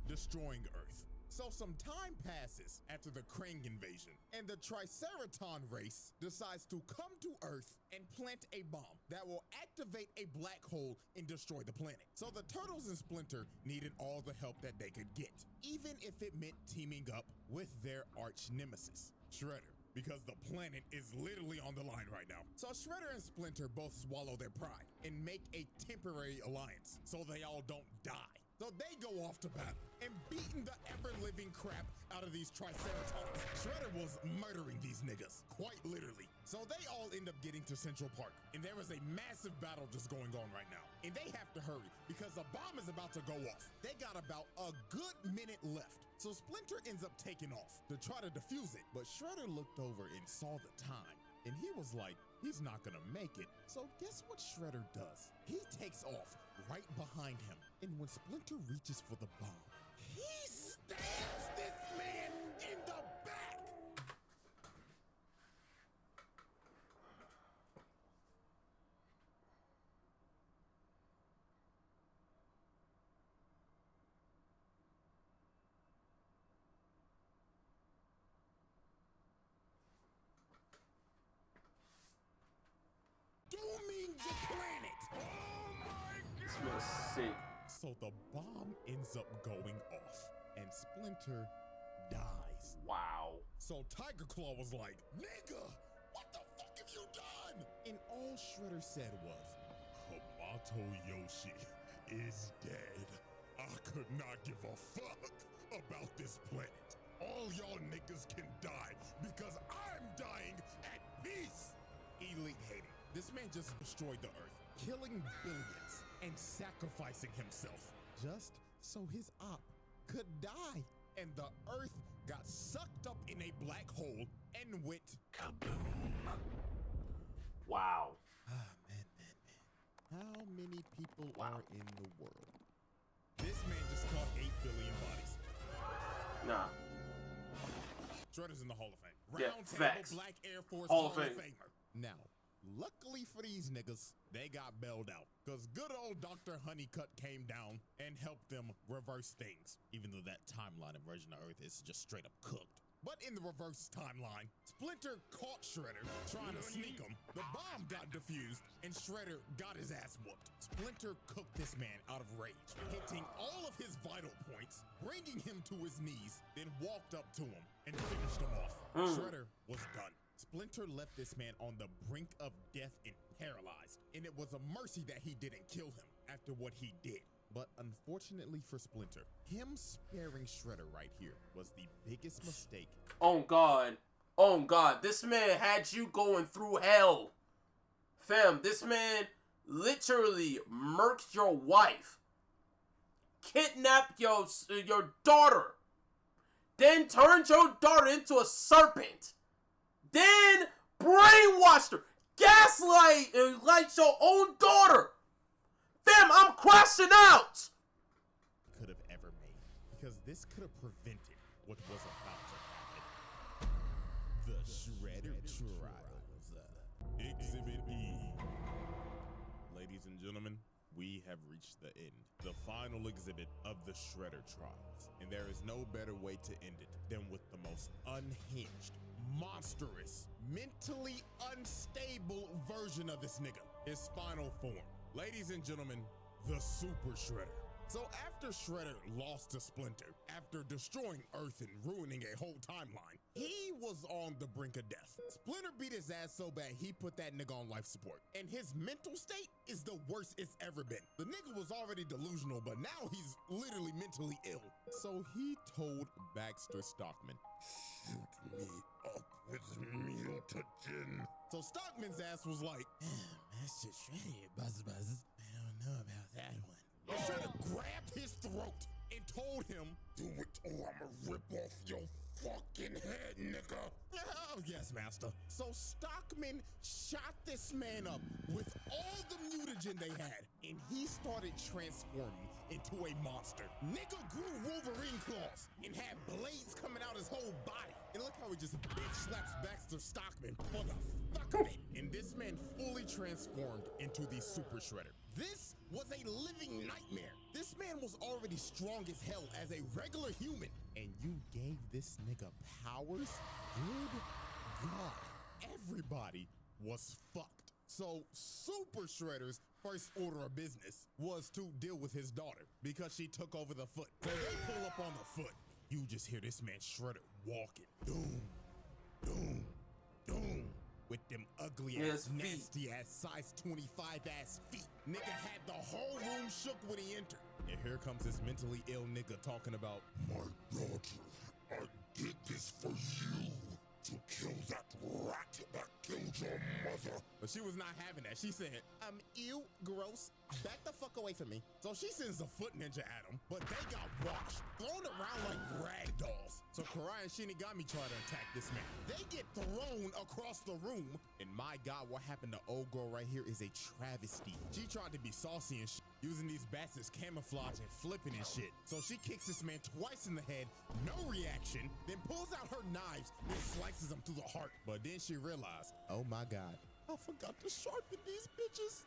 destroying Earth. So some time passes after the Krang invasion, and the Triceraton race decides to come to Earth and plant a bomb that will activate a black hole and destroy the planet. So the Turtles and Splinter needed all the help that they could get, even if it meant teaming up with their arch nemesis, Shredder, because the planet is literally on the line right now. So Shredder and Splinter both swallow their pride and make a temporary alliance so they all don't die. So they go off to battle and beating the ever-living crap out of these Triceratons. Shredder was murdering these niggas, quite literally. So they all end up getting to Central Park, and there is a massive battle just going on right now. And they have to hurry because the bomb is about to go off. They got about a good minute left. So Splinter ends up taking off to try to defuse it, but Shredder looked over and saw the time, and he was like, he's not gonna make it. So guess what Shredder does? He takes off right behind him, and when Splinter reaches for the bomb, he stabs this man in the back. Dooming the planet. This was sick. So the bomb ends up going off, and Splinter dies. Wow. So Tiger Claw was like, "Nigga, what the fuck have you done?" And all Shredder said was, "Hamato Yoshi is dead. I could not give a fuck about this planet. All y'all niggas can die because I'm dying at peace." Elite hated. This man just destroyed the Earth, killing billions and sacrificing himself just so his op could die. And the Earth got sucked up in a black hole and went kaboom. Wow. How many people are in the world? This man just caught 8 billion bodies. Nah. Shredder's in the Hall of Fame. Yeah, Round facts. table Black Air Force Hall of Hall of Fame. Famer. Now, luckily for these niggas, they got bailed out. Because good old Dr. Honeycutt came down and helped them reverse things. Even though that timeline and version of Earth is just straight up cooked. But in the reverse timeline, Splinter caught Shredder trying to sneak him. The bomb got defused and Shredder got his ass whooped. Splinter cooked this man out of rage, hitting all of his vital points, bringing him to his knees, then walked up to him and finished him off. Shredder was done. Splinter left this man on the brink of death and paralyzed, and it was a mercy that he didn't kill him after what he did. But unfortunately for Splinter, him sparing Shredder right here was the biggest mistake. Oh God. Oh God. This man had you going through hell. Fam, this man literally murked your wife, kidnapped your daughter, then turned your daughter into a serpent, then brainwashed her, gaslight your own daughter. Fam, I'm crashing out. Could have ever made, because this could have prevented what was about to happen. The Shredder Trials. Exhibit E. Ladies and gentlemen, we have reached the end. The final exhibit of the Shredder Trials. And there is no better way to end it than with the most unhinged, monstrous, mentally unstable version of this nigga. His final form. Ladies and gentlemen, the Super Shredder. So after Shredder lost to Splinter, after destroying Earth and ruining a whole timeline, he was on the brink of death. Splinter beat his ass so bad he put that nigga on life support. And his mental state is the worst it's ever been. The nigga was already delusional, but now he's literally mentally ill. So he told Baxter Stockman, "Shoot me up with mutagen." So Stockman's ass was like, "Master Shredder, Buzz. I don't know about that one." Shredder grabbed his throat and told him, "Do it or I'ma rip off your fucking head, nigga." Oh, yes, master. So Stockman shot this man up with all the mutagen they had, and he started transforming into a monster. Nigga grew Wolverine claws and had blades coming out his whole body. And look how he just bitch slaps Baxter Stockman for the fuck of it. And this man fully transformed into the Super Shredder. This was a living nightmare. This man was already strong as hell as a regular human. And you gave this nigga powers? Good God. Everybody was fucked. So Super Shredder's first order of business was to deal with his daughter because she took over the foot. So they pull up on the foot. You just hear this man Shredder walking. Doom, doom, doom. With them ugly ass, nasty ass, size 25 ass feet. Nigga had the whole room shook when he entered. And here comes this mentally ill nigga talking about, "My daughter, I did this for you. To kill that rat that killed your mother." But she was not having that. She said, ew, gross. Back the fuck away from me. So she sends the foot ninja at him, but they got washed, thrown around like rag dolls. So Karai and Shinigami try to attack this man. They get thrown across the room. And my God, what happened to old girl right here is a travesty. She tried to be saucy and shit, using these bats as camouflage and flipping and shit. So she kicks this man twice in the head, no reaction, then pulls out her knives and slices him through the heart. But then she realized, oh my God, I forgot to sharpen these bitches.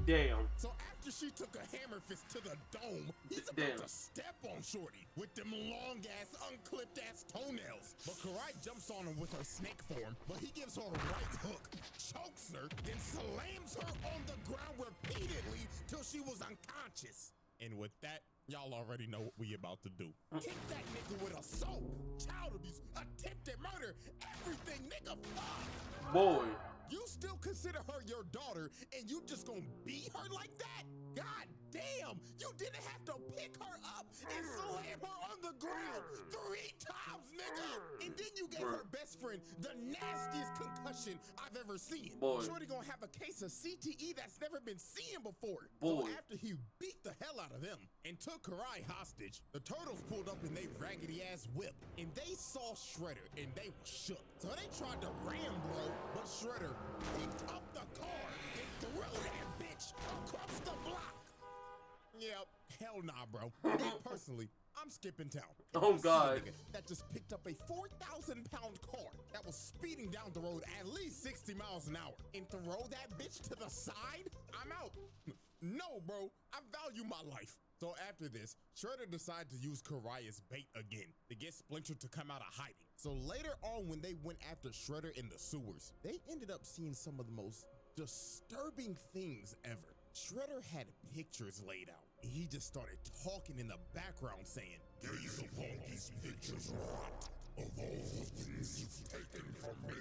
Damn. So after she took a hammer fist to the dome, he's about to step on Shorty with them long ass, unclipped ass toenails. But Karai jumps on him with her snake form, but he gives her a right hook, chokes her, then slams her on the ground repeatedly till she was unconscious. And with that, y'all already know what we about to do. Kick that nigga with assault, child abuse, attempted murder, everything, nigga, fuck. Boy. You still consider her your daughter and you just gonna beat her like that? God damn, you didn't have to pick her up and slam her on the ground 3 times, nigga. And then you gave her best friend the nastiest concussion I've ever seen. Boy. Shorty gonna have a case of CTE that's never been seen before. Boy. So after he beat the hell out of them and took Karai hostage, the Turtles pulled up in they raggedy ass whip and they saw Shredder and they were shook. So they tried to ram bro, but Shredder picked up the car and threw that bitch across the block. Yep, hell nah, bro. Me personally, I'm skipping town. If Oh, I see a God. nigga that just picked up a 4,000-pound car that was speeding down the road at least 60 miles an hour and throw that bitch to the side, I'm out. No, bro, I value my life. So after this, Shredder decided to use Karai as bait again to get Splinter to come out of hiding. So later on, when they went after Shredder in the sewers, they ended up seeing some of the most disturbing things ever. Shredder had pictures laid out. And he just started talking in the background saying, Gaze upon these pictures, rot. Of all the things you've taken from me,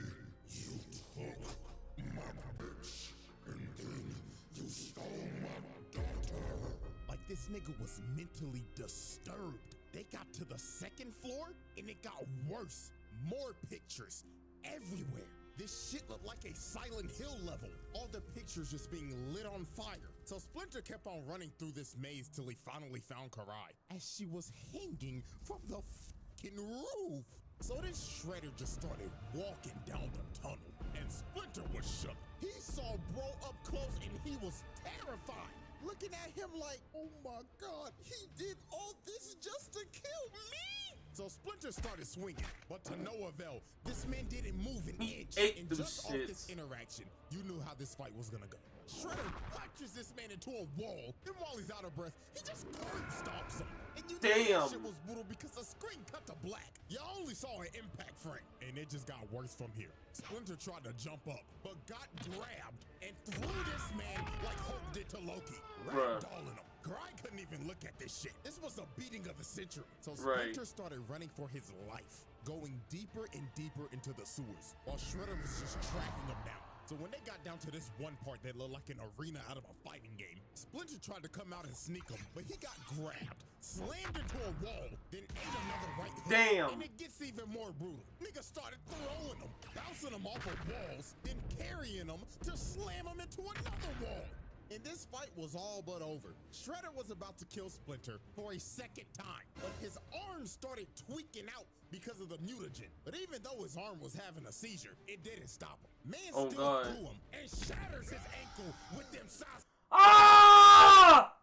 you took my bitch, and then you stole my daughter. like this nigga was mentally disturbed. They got to the 2nd floor and it got worse. More pictures everywhere. This shit looked like a Silent Hill level. All the pictures just being lit on fire. So Splinter kept on running through this maze till he finally found Karai as she was hanging from the fucking roof. So this Shredder just started walking down the tunnel and Splinter was shook. He saw bro up close and he was terrified, looking at him like, oh my God, he did all this just to kill me? So Splinter started swinging, but to no avail. This man didn't move an inch. ate And them just off shits. this interaction, you knew how this fight was gonna go. Shredder punches this man into a wall. Then while he's out of breath, he just curb stomps him. And you know Damn. that shit was brutal because the screen cut to black. You only saw an impact frame. And it just got worse from here. Splinter tried to jump up, but got grabbed and threw this man like Hulk did to Loki. Bruh. Ragdolling him. Karai couldn't even look at this shit. This was the beating of the century. So Right. Splinter started running for his life, going deeper and deeper into the sewers, while Shredder was just tracking him down. So when they got down to this one part that looked like an arena out of a fighting game, Splinter tried to come out and sneak him, but he got grabbed, slammed into a wall, then ate another right hook. Damn. And it gets even more brutal. Nigga started throwing him, bouncing him off of walls, then carrying him to slam him into another wall. And this fight was all but over. Shredder was about to kill Splinter for a 2nd time, but his arm started tweaking out because of the mutagen. But even though his arm was having a seizure, it didn't stop him. Man Oh, still God. threw him and shatters his ankle with them sauce. Ah!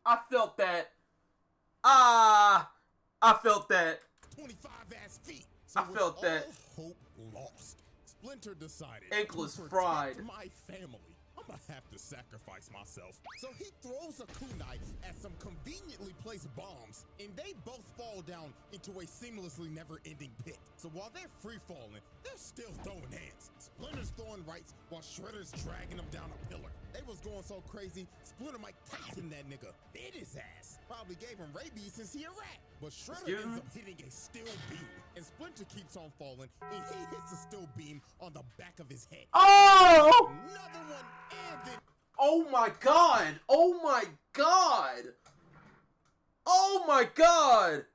I felt that. Ah! I felt that. 25 ass feet. I with felt that. all hope lost, Splinter decided Ankle to is protect fried. my family, I'm gonna have to sacrifice myself. So he throws a kunai at some conveniently placed bombs, and they both fall down into a seamlessly never-ending pit. So while they're free-falling, they're still throwing hands. Splinter's throwing rights while Shredder's dragging them down a pillar. They was going so crazy, Splinter Mike Tyson that nigga bit his ass. Probably gave him rabies since he a rat. But Shredder Excuse ends me? up hitting a steel beam, and Splinter keeps on falling, and he hits the steel beam on the back of his head. Oh! Another one, and then Oh my God! Oh my God! Oh my God!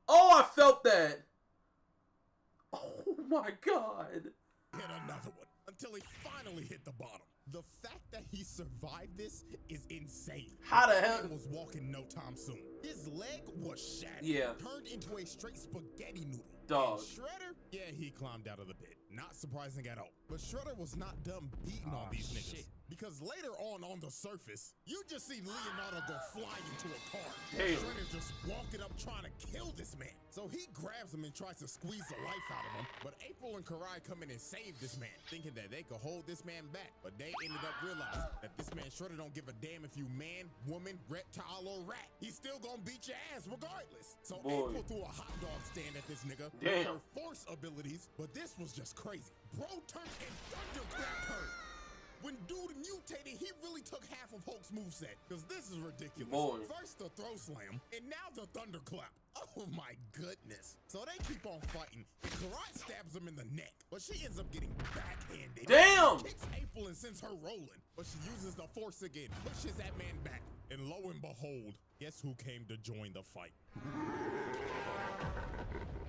Oh, I felt that. Oh my God! hit another one until he finally hit the bottom. The fact that he survived this is insane. How the That hell? man was walking no time soon. His leg was shattered, Yeah. turned into a straight spaghetti noodle. Dog. And Shredder, yeah, he climbed out of the pit. Not surprising at all. But Shredder was not done beating on these niggas. Because later on the surface, you just see Leonardo go flying into a car. Damn. Shredder just walking up trying to kill this man. So he grabs him and tries to squeeze the life out of him. But April and Karai come in and save this man, thinking that they could hold this man back. But they they ended up realizing that this man Shredder don't give a damn if you man, woman, reptile, or rat. He's still gonna beat your ass regardless. So April threw a hot dog stand at this nigga with her force abilities, but this was just crazy. Bro turned and thunderclapped her. When dude mutated, he really took half of Hulk's moveset, because this is ridiculous. First the throw slam, and now the thunderclap. Oh my goodness. So they keep on fighting, and Karai stabs him in the neck, but she ends up getting backhanded. Damn! She kicks April and sends her rolling, but she uses the force again, pushes that man back, and lo and behold, guess who came to join the fight?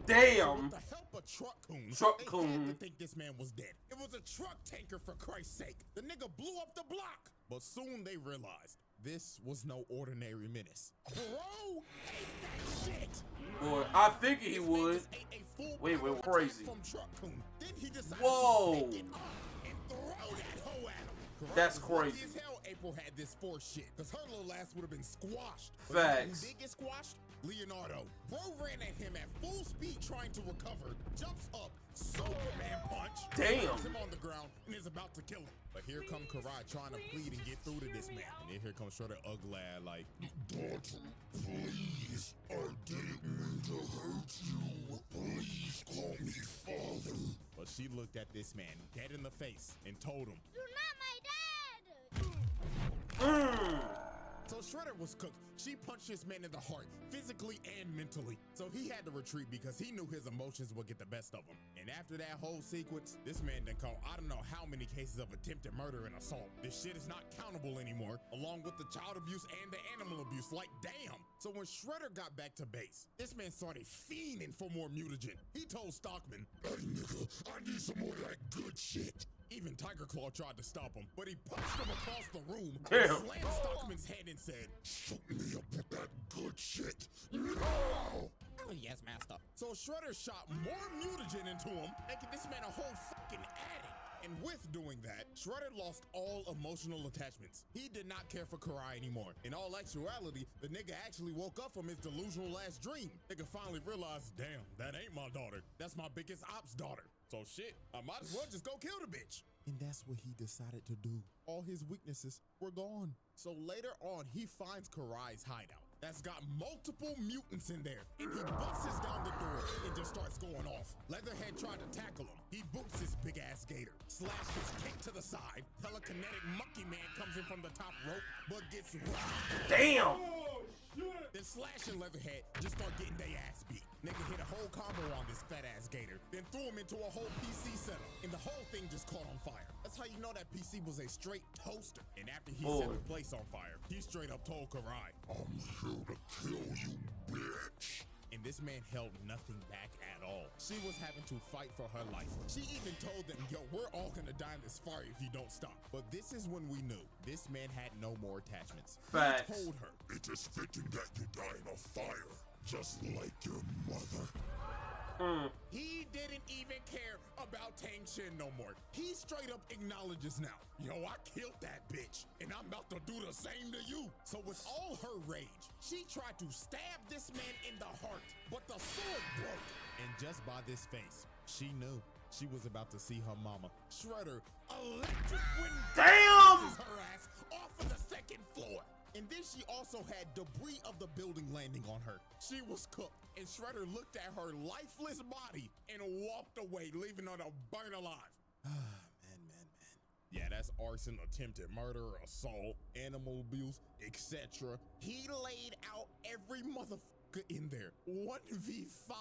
Damn! With the help of Truck-kun, Truck-kun. they had to think this man was dead. It was a truck tanker, for Christ's sake. The nigga blew up the block. But soon they realized this was no ordinary menace. Bro ate that shit. Boy, I figured he This man would. just ate a full Wait, power attack crazy. from Truck-kun. Then he decided Whoa. to pick it up and throw that hoe at him. Karai That's was lucky crazy. as hell April had this force shit, because her little ass would have been squashed. But Facts. who did get squashed? Leonardo. Bro ran at him at full speed trying to recover, jumps up, Superman punch, Damn. slams him on the ground, and is about to kill him. But here come Karai trying to plead and get through to this man. And then here comes Shredder ugly like, Daughter, please, I didn't mean to hurt you. Please call me father. but she looked at this man dead in the face and told him, You're not my dad! So Shredder was cooked. She punched this man in the heart, physically and mentally. So he had to retreat because he knew his emotions would get the best of him. And after that whole sequence, this man done caught I don't know how many cases of attempted murder and assault. This shit is not countable anymore, along with the child abuse and the animal abuse. Like, damn. So when Shredder got back to base, this man started fiending for more mutagen. He told Stockman, Hey nigga, I need some more of that good shit. even Tiger Claw tried to stop him, but he punched him across the room, Damn. slammed Stockman's head and said, Shoot me up with that good shit. No! "Oh, yes, master." So Shredder shot more mutagen into him, making this man a whole fucking addict. And with doing that, Shredder lost all emotional attachments. He did not care for Karai anymore. In all actuality, the nigga actually woke up from his delusional last dream. Nigga finally realized, damn, that ain't my daughter. That's my biggest ops daughter. So shit, I might as well just go kill the bitch. And that's what he decided to do. All his weaknesses were gone. So later on, he finds Karai's hideout that's got multiple mutants in there. And he busts down the door and just starts going off. Leatherhead tried to tackle him. He boots his big ass gator, slash his kick to the side. Telekinetic monkey man comes in from the top rope, but gets rocked. Damn. Then Slash and Leatherhead just start getting their ass beat. Nigga hit a whole combo on this fat ass gator, then threw him into a whole PC setup, and the whole thing just caught on fire. That's how you know that PC was a straight toaster. And after he set the place on fire, he straight up told Karai, I'm here to kill you, bitch. and this man held nothing back at all. She was having to fight for her life. She even told them, yo, we're all gonna die in this fire if you don't stop. But this is when we knew this man had no more attachments. Facts. He told her, It is fitting that you die in a fire, just like your mother. he didn't even care about Tang Shin no more. He straight up acknowledges now, yo, I killed that bitch, and I'm about to do the same to you. So with all her rage, she tried to stab this man in the heart, but the sword broke. And just by this face, she knew she was about to see her mama, Shredder, electric wind Damn! bounces her ass off of the second floor. And then she also had debris of the building landing on her. She was cooked, and Shredder looked at her lifeless body and walked away, leaving her to burn alive. Man. Yeah, that's arson, attempted murder, assault, animal abuse, etc. He laid out every motherfucker in there, 1v5,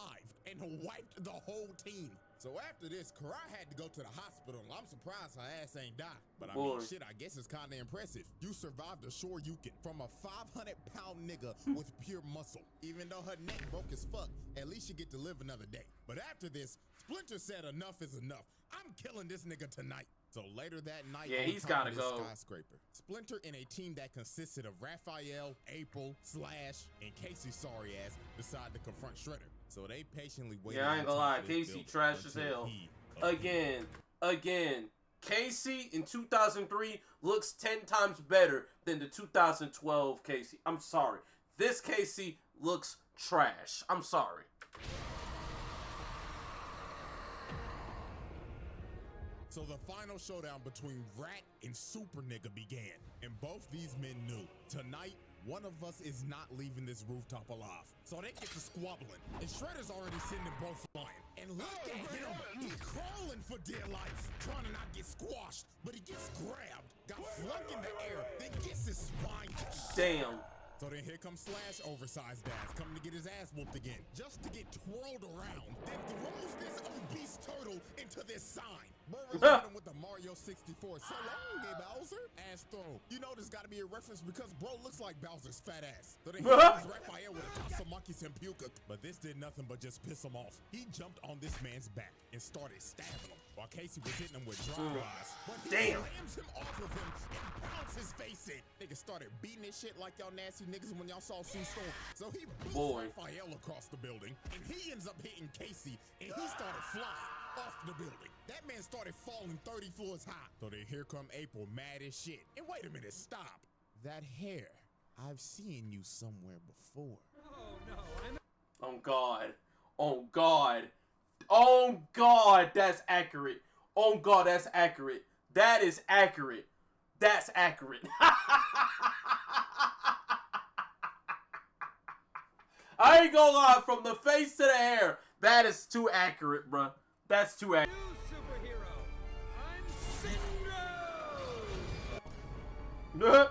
and wiped the whole team. So after this, Karai had to go to the hospital. I'm surprised her ass ain't die. But I mean, shit, I guess it's kind of impressive. You survived a Shoryuken from a 500-pound nigga with pure muscle. Even though her neck broke as fuck, at least you get to live another day. But after this, Splinter said enough is enough. I'm killing this nigga tonight. So later that night, Yeah, on he's top gotta of this go. skyscraper, Splinter and a team that consisted of Raphael, April, Slash, and Casey sorry ass decide to confront Shredder. So they patiently waited. Yeah, I ain't on gonna top lie, of this Casey building trash as until hell. he Again, Casey in 2003 looks 10 times better than the 2012 Casey. I'm sorry. This Casey looks trash. I'm sorry. So the final showdown between Rat and Super Nigga began, and both these men knew tonight one of us is not leaving this rooftop alive. So they get to squabbling, and Shredder's already sending both flying. And look at him, he's crawling for dear life, trying to not get squashed, but he gets grabbed, got flung in the air, then gets his spine. Damn. So then here comes Slash, oversized ass, coming to get his ass whooped again, just to get twirled around, then throws this obese turtle into this sign. Bro was him with the Mario 64. So long, gay Bowser. Ass throw. You know there's got to be a reference because bro looks like Bowser's fat ass. So then he comes Raphael with a Tasamaki Senpuka. But this did nothing but just piss him off. He jumped on this man's back and started stabbing him while Casey was hitting him with drive-bys. But he slams him off of him and pounds his face in. Niggas started beating this shit like y'all nasty niggas when y'all saw Sue Storm. So he boots Raphael across the building, and he ends up hitting Casey, and he started flying off the building. That man started falling 30 floors high. So then here come April, mad as shit. And wait a minute, stop. That hair, I've seen you somewhere before. Oh God. Oh God. Oh God, that's accurate. Oh God, that's accurate. That is accurate. That's accurate. I ain't gonna lie, from the face to the hair, that is too accurate, bruh. That's too accurate. Bruh.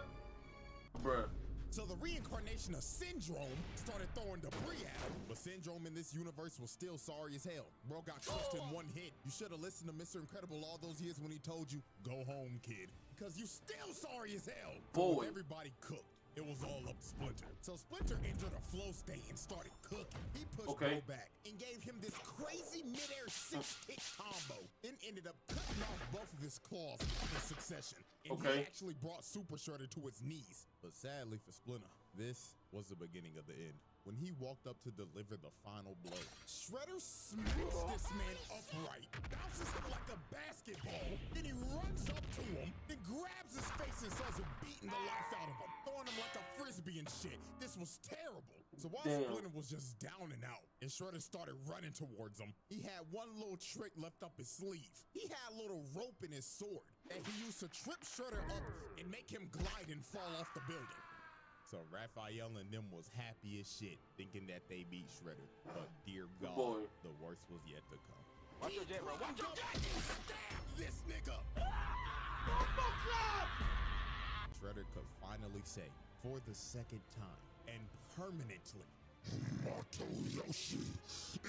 So the reincarnation of Syndrome started throwing debris at him. But Syndrome in this universe was still sorry as hell. Bro got crushed in one hit. You should have listened to Mr. Incredible all those years when he told you, go home, kid. Because you still sorry as hell. Boy. Everybody cooked. It was all up to Splinter. So Splinter entered a flow state and started cooking. He pushed Bro back and gave him this crazy midair 6-kick combo. Then ended up cutting off both of his claws in succession. And he actually brought Super Shredder to his knees. But sadly for Splinter, this was the beginning of the end. When he walked up to deliver the final blow, Shredder smacks this man upright, bounces him like a basketball, then he runs up to him, then grabs his face and starts beating the life out of him, throwing him like a frisbee and shit. This was terrible. So while Splinter was just down and out, and Shredder started running towards him, he had one little trick left up his sleeve. He had a little rope in his sword that he used to trip Shredder up and make him glide and fall off the building. So Raphael and them was happy as shit, thinking that they beat Shredder. But dear God, the worst was yet to come. Watch your jet, bro. Watch your jet. Stab this nigga! Shredder could finally say, for the second time, and permanently, Hamato Yoshi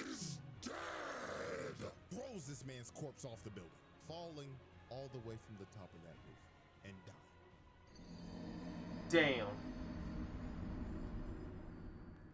is dead! Throws this man's corpse off the building, falling all the way from the top of that roof, and dying. Damn.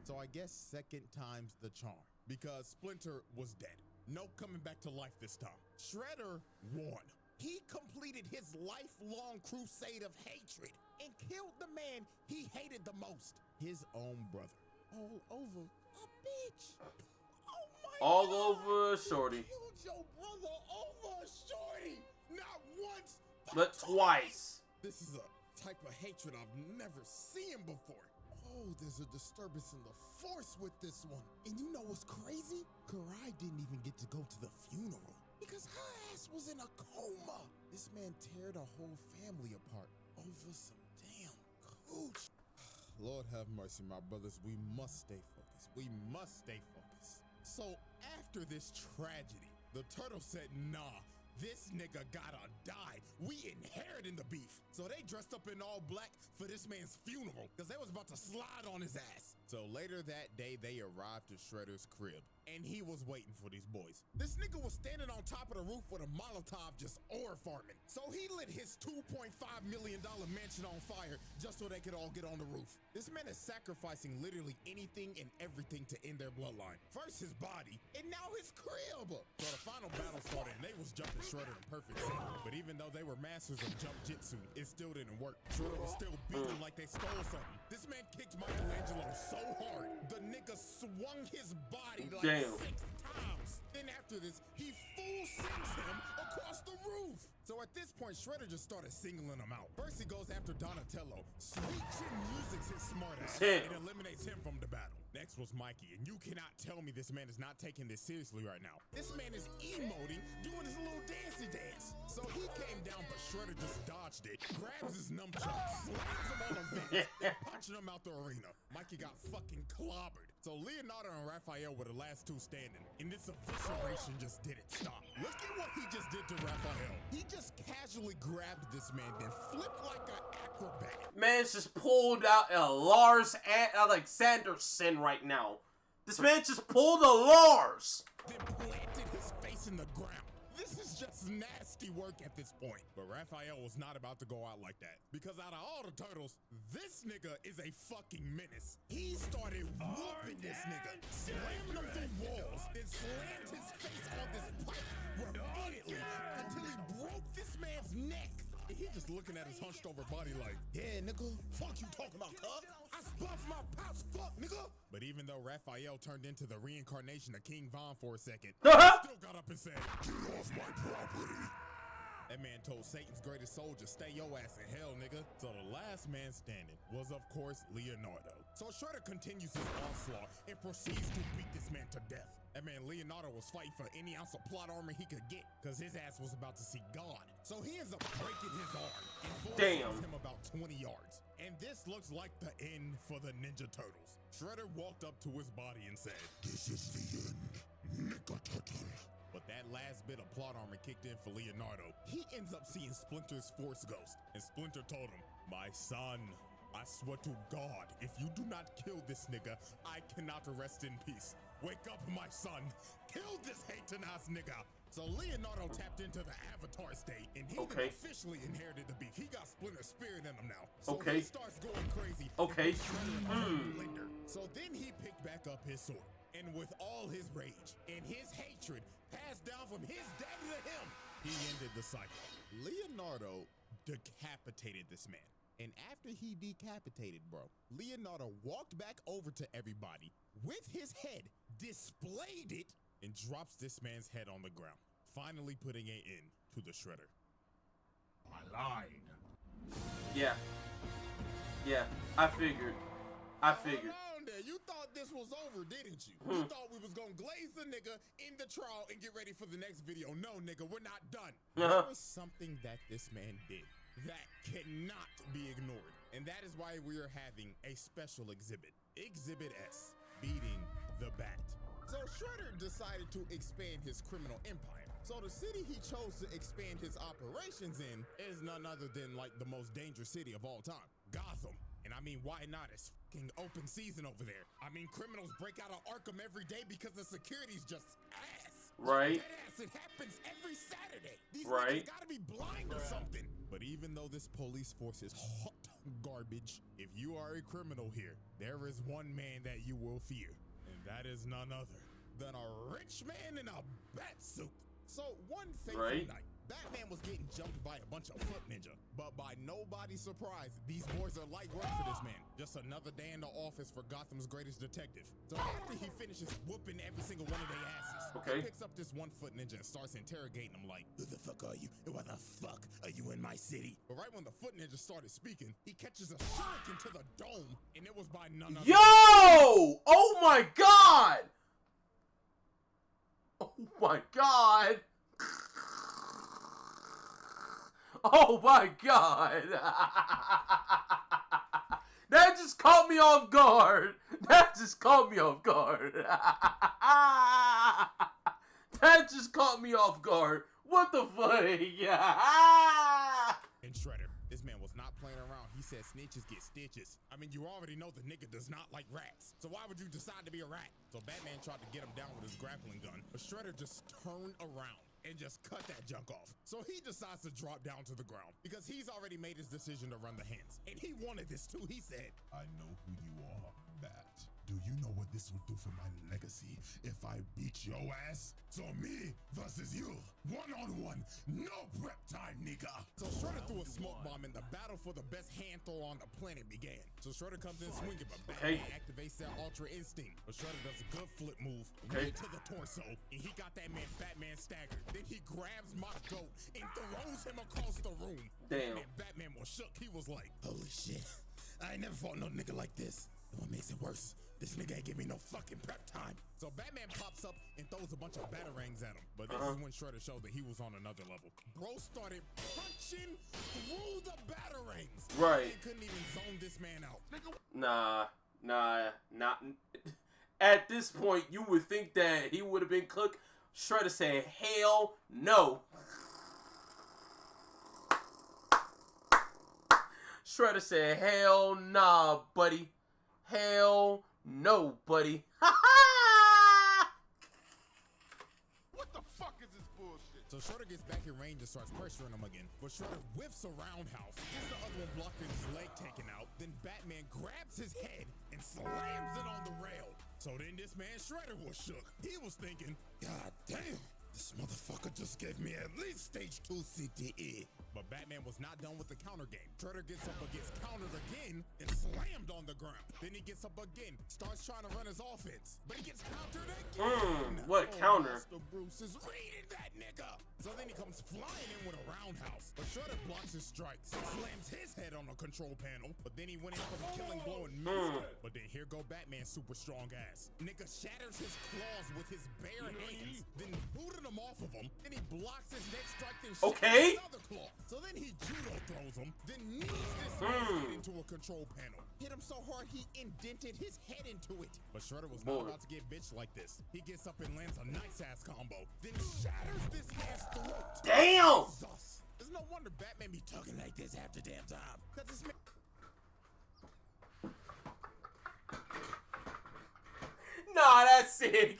So I guess second time's the charm, because Splinter was dead. No coming back to life this time. Shredder won. He completed his lifelong crusade of hatred and killed the man he hated the most, his own brother. All over a bitch. Oh my All God. over Shorty. You killed your brother over a Shorty. Not once, but twice. This is a type of hatred I've never seen before. Oh, there's a disturbance in the force with this one. And you know what's crazy? Karai didn't even get to go to the funeral because her ass was in a coma. This man teared a whole family apart over some damn cooch. Lord have mercy, my brothers. We must stay focused. We must stay focused. So after this tragedy, the turtle said, nah, this nigga gotta die. We inheriting the beef. So they dressed up in all black for this man's funeral because they was about to slide on his ass. So later that day, they arrived to Shredder's crib and he was waiting for these boys. This nigga was standing on top of the roof with a Molotov just ore farming. So he lit his $2.5 million mansion on fire just so they could all get on the roof. This man is sacrificing literally anything and everything to end their bloodline. First his body and now his crib. So the final battle started and they was jumping Shredder in perfect sync. But even though they were masters of jump jitsu, it still didn't work. Shredder was still beating like they stole something. This man kicked Michelangelo so hard, the nigga swung his body like 6 times. Then after this, he full sends him across the roof. So at this point, Shredder just started singling him out. First he goes after Donatello. Sweet chin music's his smart ass and eliminates him from the battle. Next was Mikey, and you cannot tell me this man is not taking this seriously right now. This man is emoting, doing his little dancey dance. So he came down, but Shredder just dodged it, grabs his nunchuck, slams him on the vent, and punching him out the arena. Mikey got fucking clobbered. So Leonardo and Raphael were the last two standing, and this evisceration just didn't stop. Look at what he just did to Raphael. He just casually grabbed this man, then flipped like an acrobat. Man's just pulled out a Lars Sanderson right now. This man just pulled a Lars. Then planted his face in the ground. This is just nasty work at this point. But Raphael was not about to go out like that. Because out of all the turtles, this nigga is a fucking menace. He started whooping this nigga, slamming him through walls, then slammed his face on this pipe repeatedly until he broke this man's neck. And he just looking at his hunched over body like, yeah, nigga, fuck you talking about, cuz? I spun for my pops, fuck, nigga. But even though Raphael turned into the reincarnation of King Von for a second, he still got up and said, get off my property. That man told Satan's greatest soldier, stay your ass in hell, nigga. So the last man standing was, of course, Leonardo. So Shredder continues his onslaught and proceeds to beat this man to death. That man Leonardo was fighting for any ounce of plot armor he could get, because his ass was about to see God. So he ends up breaking his arm and forces him about 20 yards. And this looks like the end for the Ninja Turtles. Shredder walked up to his body and said, this is the end, Nigga Turtle. But that last bit of plot armor kicked in for Leonardo. He ends up seeing Splinter's Force Ghost, and Splinter told him, my son, I swear to God, if you do not kill this nigga, I cannot rest in peace. Wake up, my son. Kill this hating ass nigga. So Leonardo tapped into the Avatar state, and he officially inherited the beef. He got Splinter's spirit in him now. So he starts going crazy. So then he picked back up his sword, and with all his rage and his hatred passed down from his daddy to him, he ended the cycle. Leonardo decapitated this man. And after he decapitated, bro, Leonardo walked back over to everybody with his head, displayed it, and drops this man's head on the ground, finally putting an end to the Shredder. I lied. Yeah. Yeah, I figured. Hold on there. You thought this was over, didn't you? You thought we was gonna glaze the nigga in the trial and get ready for the next video. No, nigga, we're not done. There was something that this man did that cannot be ignored. And that is why we are having a special exhibit. Exhibit S, beating the Bat. So Shredder decided to expand his criminal empire. So the city he chose to expand his operations in is none other than like the most dangerous city of all time, Gotham. And I mean, why not? It's fucking open season over there. I mean, criminals break out of Arkham every day because the security's just ass. Right. Dead ass. It happens every Saturday. These niggas gotta be blind or something. But even though this police force is hot garbage, if you are a criminal here, there is one man that you will fear. And that is none other than a rich man in a bat suit. So one fateful night, Batman was getting jumped by a bunch of foot ninja. But by nobody's surprise, these boys are light work for this man. Just another day in the office for Gotham's greatest detective. So after he finishes whooping every single one of their asses, he picks up this one foot ninja and starts interrogating him like, who the fuck are you? And why the fuck are you in my city? But right when the foot ninja started speaking, he catches a shuriken to the dome, and it was by none other than... Yo! Oh my god! Oh my god! Oh my god! That just caught me off guard! That just caught me off guard! That just caught me off guard! What the fuck? And Shredder, this man was not playing around. He said snitches get stitches. I mean, you already know the nigga does not like rats. So why would you decide to be a rat? So Batman tried to get him down with his grappling gun, but Shredder just turned around and just cut that junk off. So he decides to drop down to the ground because he's already made his decision to run the hands. And he wanted this too. He said, I know who you are, Bat. Do you know what this would do for my legacy if I beat your ass? So me versus you, one-on-one, no prep time, nigga. So Shredder threw a smoke bomb and the battle for the best hand throw on the planet began. So Shredder comes in swinging, but Batman activates that Ultra Instinct. But Shredder does a good flip move, right to the torso, and he got that man Batman staggered. Then he grabs my goat and throws him across the room. Damn. And Batman was shook. He was like, holy shit, I ain't never fought no nigga like this. And what makes it worse, This nigga ain't give me no fucking prep time. So Batman pops up and throws a bunch of batarangs at him. But this is when Shredder showed that he was on another level. Bro started punching through the batarangs. Right. Man couldn't even zone this man out. Nah, not. At this point, you would think that he would have been cooked. Shredder said, hell no. Shredder said, hell nah, buddy. Hell no, buddy. What the fuck is this bullshit? So Shredder gets back in range and starts pressuring him again. But Shredder whips a roundhouse, gets the other one blocked and his leg taken out. Then Batman grabs his head and slams it on the rail. So then this man Shredder was shook. He was thinking, God damn, this motherfucker just gave me at least stage 2 CTE. But Batman was not done with the counter game. Shredder gets up and gets countered again and slammed on the ground. Then he gets up again, starts trying to run his offense, but he gets countered again. What a counter. Master Bruce is reading that nigga. So then he comes flying in with a roundhouse. But Shredder blocks his strikes, slams his head on the control panel, but then he went in for the killing blow and missed. But then here go Batman's super strong ass. Nigga shatters his claws with his bare hands, then booted him off of him. Then he blocks his next strike, then shatters another claw. So then he judo throws him, then knees this man's head into a control panel. Hit him so hard he indented his head into it. But Shredder was not about to get bitched like this. He gets up and lands a nice ass combo, then shatters this man's throat. Damn! Jesus. There's no wonder Batman be talking like this half the damn time. Cause this man Nah, that's sick.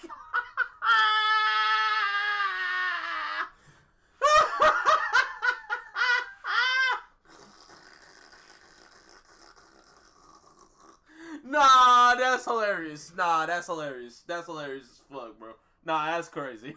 Nah, that's hilarious. Nah, that's hilarious. That's hilarious as fuck, bro. Nah, that's crazy.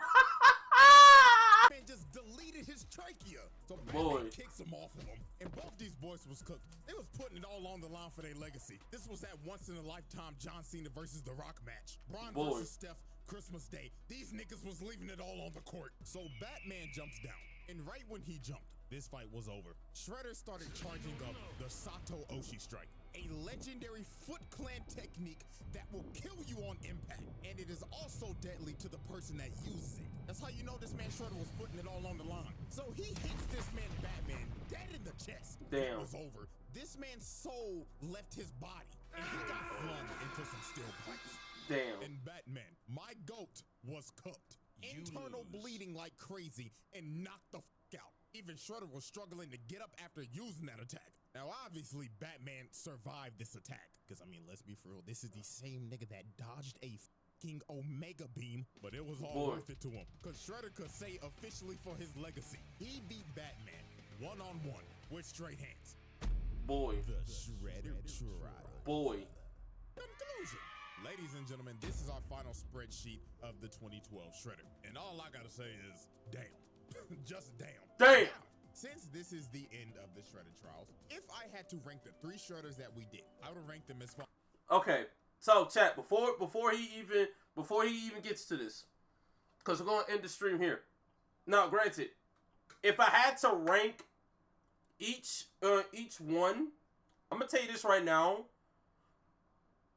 man just deleted his trachea. So Boy. Batman kicks him off of him. And both these boys was cooked. They was putting it all on the line for their legacy. This was that once in a lifetime John Cena versus The Rock match. Braun versus Steph, Christmas Day. These niggas was leaving it all on the court. So Batman jumps down. And right when he jumped, this fight was over. Shredder started charging up the Sato Oshi strike, a legendary Foot Clan technique that will kill you on impact, and it is also deadly to the person that uses it. That's how you know this man Shredder was putting it all on the line. So he hits this man Batman dead in the chest. Damn. It was over. This man's soul left his body, and he got flung into some steel pipes. Damn. And Batman, my GOAT, was cooked. Internal bleeding like crazy and knocked the fuck out. Even Shredder was struggling to get up after using that attack. Now, obviously, Batman survived this attack. Because, I mean, let's be for real. This is the same nigga that dodged a fucking Omega Beam. But it was all worth it to him. Because Shredder could say officially for his legacy, he beat Batman one-on-one with straight hands. Boy. The Shredder trial. Boy. Conclusion. Ladies and gentlemen, this is our final spreadsheet of the 2012 Shredder. And all I gotta say is, damn. Just damn. Damn! Now, since this is the end of the Shredder trials, if I had to rank the 3 Shredders that we did, I would rank them as follows. Okay, so chat, before he even gets to this, because we're gonna end the stream here. Now, granted, if I had to rank each one, I'm gonna tell you this right now.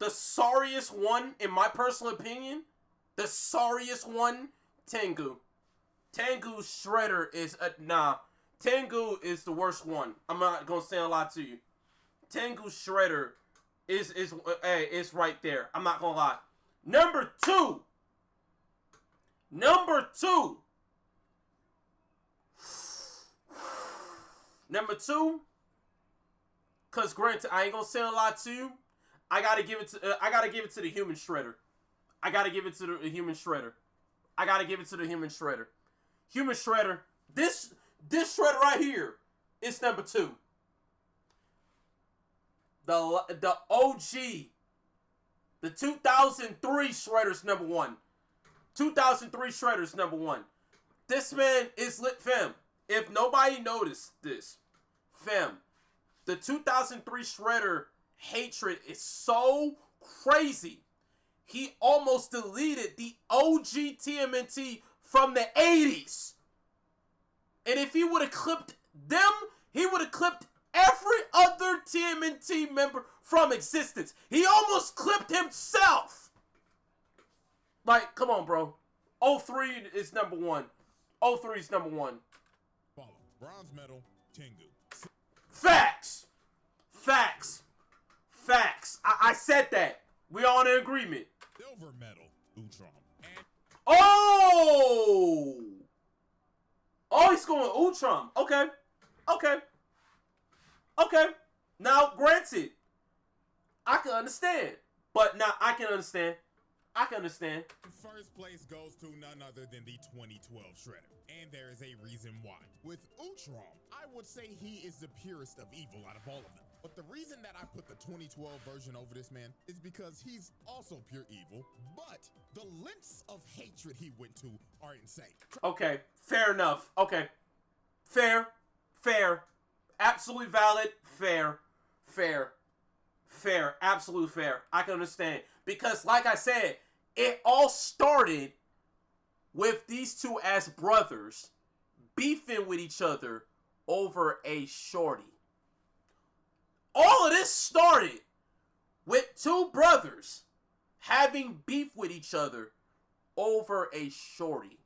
The sorriest one, in my personal opinion, the sorriest one, Tengu. Tengu's Shredder is Tengu is the worst one. I'm not gonna say a lot to you. Tengu's Shredder is right there. I'm not gonna lie. Number two. Number two, cause granted, I ain't gonna say a lot to you. I gotta give it to the human Shredder. I gotta give it to the human Shredder. Human Shredder. This Shredder right here is number 2. The OG. The 2003 Shredder's number 1. 2003 Shredder's number 1. This man is lit, fam. If nobody noticed this, fam, the 2003 Shredder hatred is so crazy. He almost deleted the OG TMNT from the 80s. And if he would have clipped them, he would have clipped every other TMNT member from existence. He almost clipped himself. Like, come on, bro. 03 is number one. 03 is number one. Follow. Bronze medal, Tengu. Facts. Facts. Facts. I said that. We all in agreement. Silver medal, Utrom. And Oh! Oh, he's going Utrom. Okay. Okay. Okay. Now, granted, I can understand. But now I can understand. I can understand. first place goes to none other than the 2012 Shredder. And there is a reason why. With Utrom, I would say he is the purest of evil out of all of them. But the reason that I put the 2012 version over this man is because he's also pure evil, but the lengths of hatred he went to are insane. Okay, fair enough. Okay. Fair. Fair. Absolutely valid. Fair. Fair. Fair. Absolute fair. I can understand. Because, like I said, it all started with these two as brothers beefing with each other over a shorty. All of this started with two brothers having beef with each other over a shorty.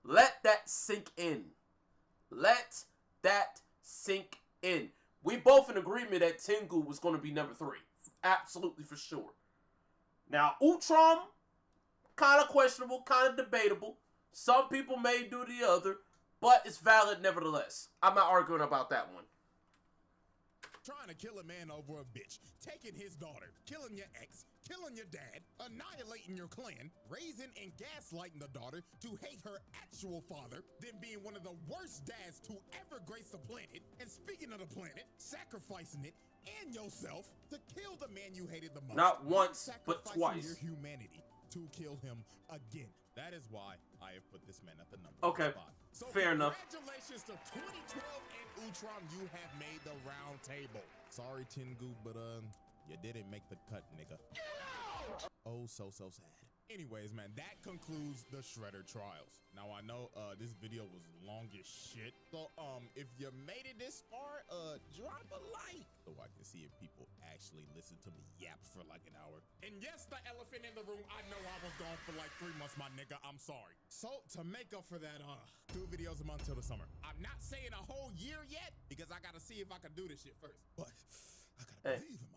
Let that sink in. Let that sink in. We both in agreement that Tengu was going to be number 3. Absolutely for sure. Now, Utrom, kind of questionable, kind of debatable. Some people may do the other, but it's valid nevertheless. I'm not arguing about that one. Trying to kill a man over a bitch, taking his daughter, killing your ex, killing your dad, annihilating your clan, raising and gaslighting the daughter to hate her actual father, then being one of the worst dads to ever grace the planet, and speaking of the planet, sacrificing it and yourself to kill the man you hated the most. Not once, but twice. Your humanity to kill him again. That is why I have put this man at the number Okay, spot. So fair enough. Congratulations to 2012 and Utrom, you have made the round table. Sorry, Tengu, but you didn't make the cut, nigga. Oh, so sad. Anyways, man, that concludes the Shredder trials. Now I know this video was long as shit. So if you made it this far, drop a like so I can see if people actually listen to me yap for like an hour. And yes, the elephant in the room, I know I was gone for like 3 months, my nigga. I'm sorry. So to make up for that, 2 videos a month till the summer. I'm not saying a whole year yet because I gotta see if I can do this shit first. But I gotta believe in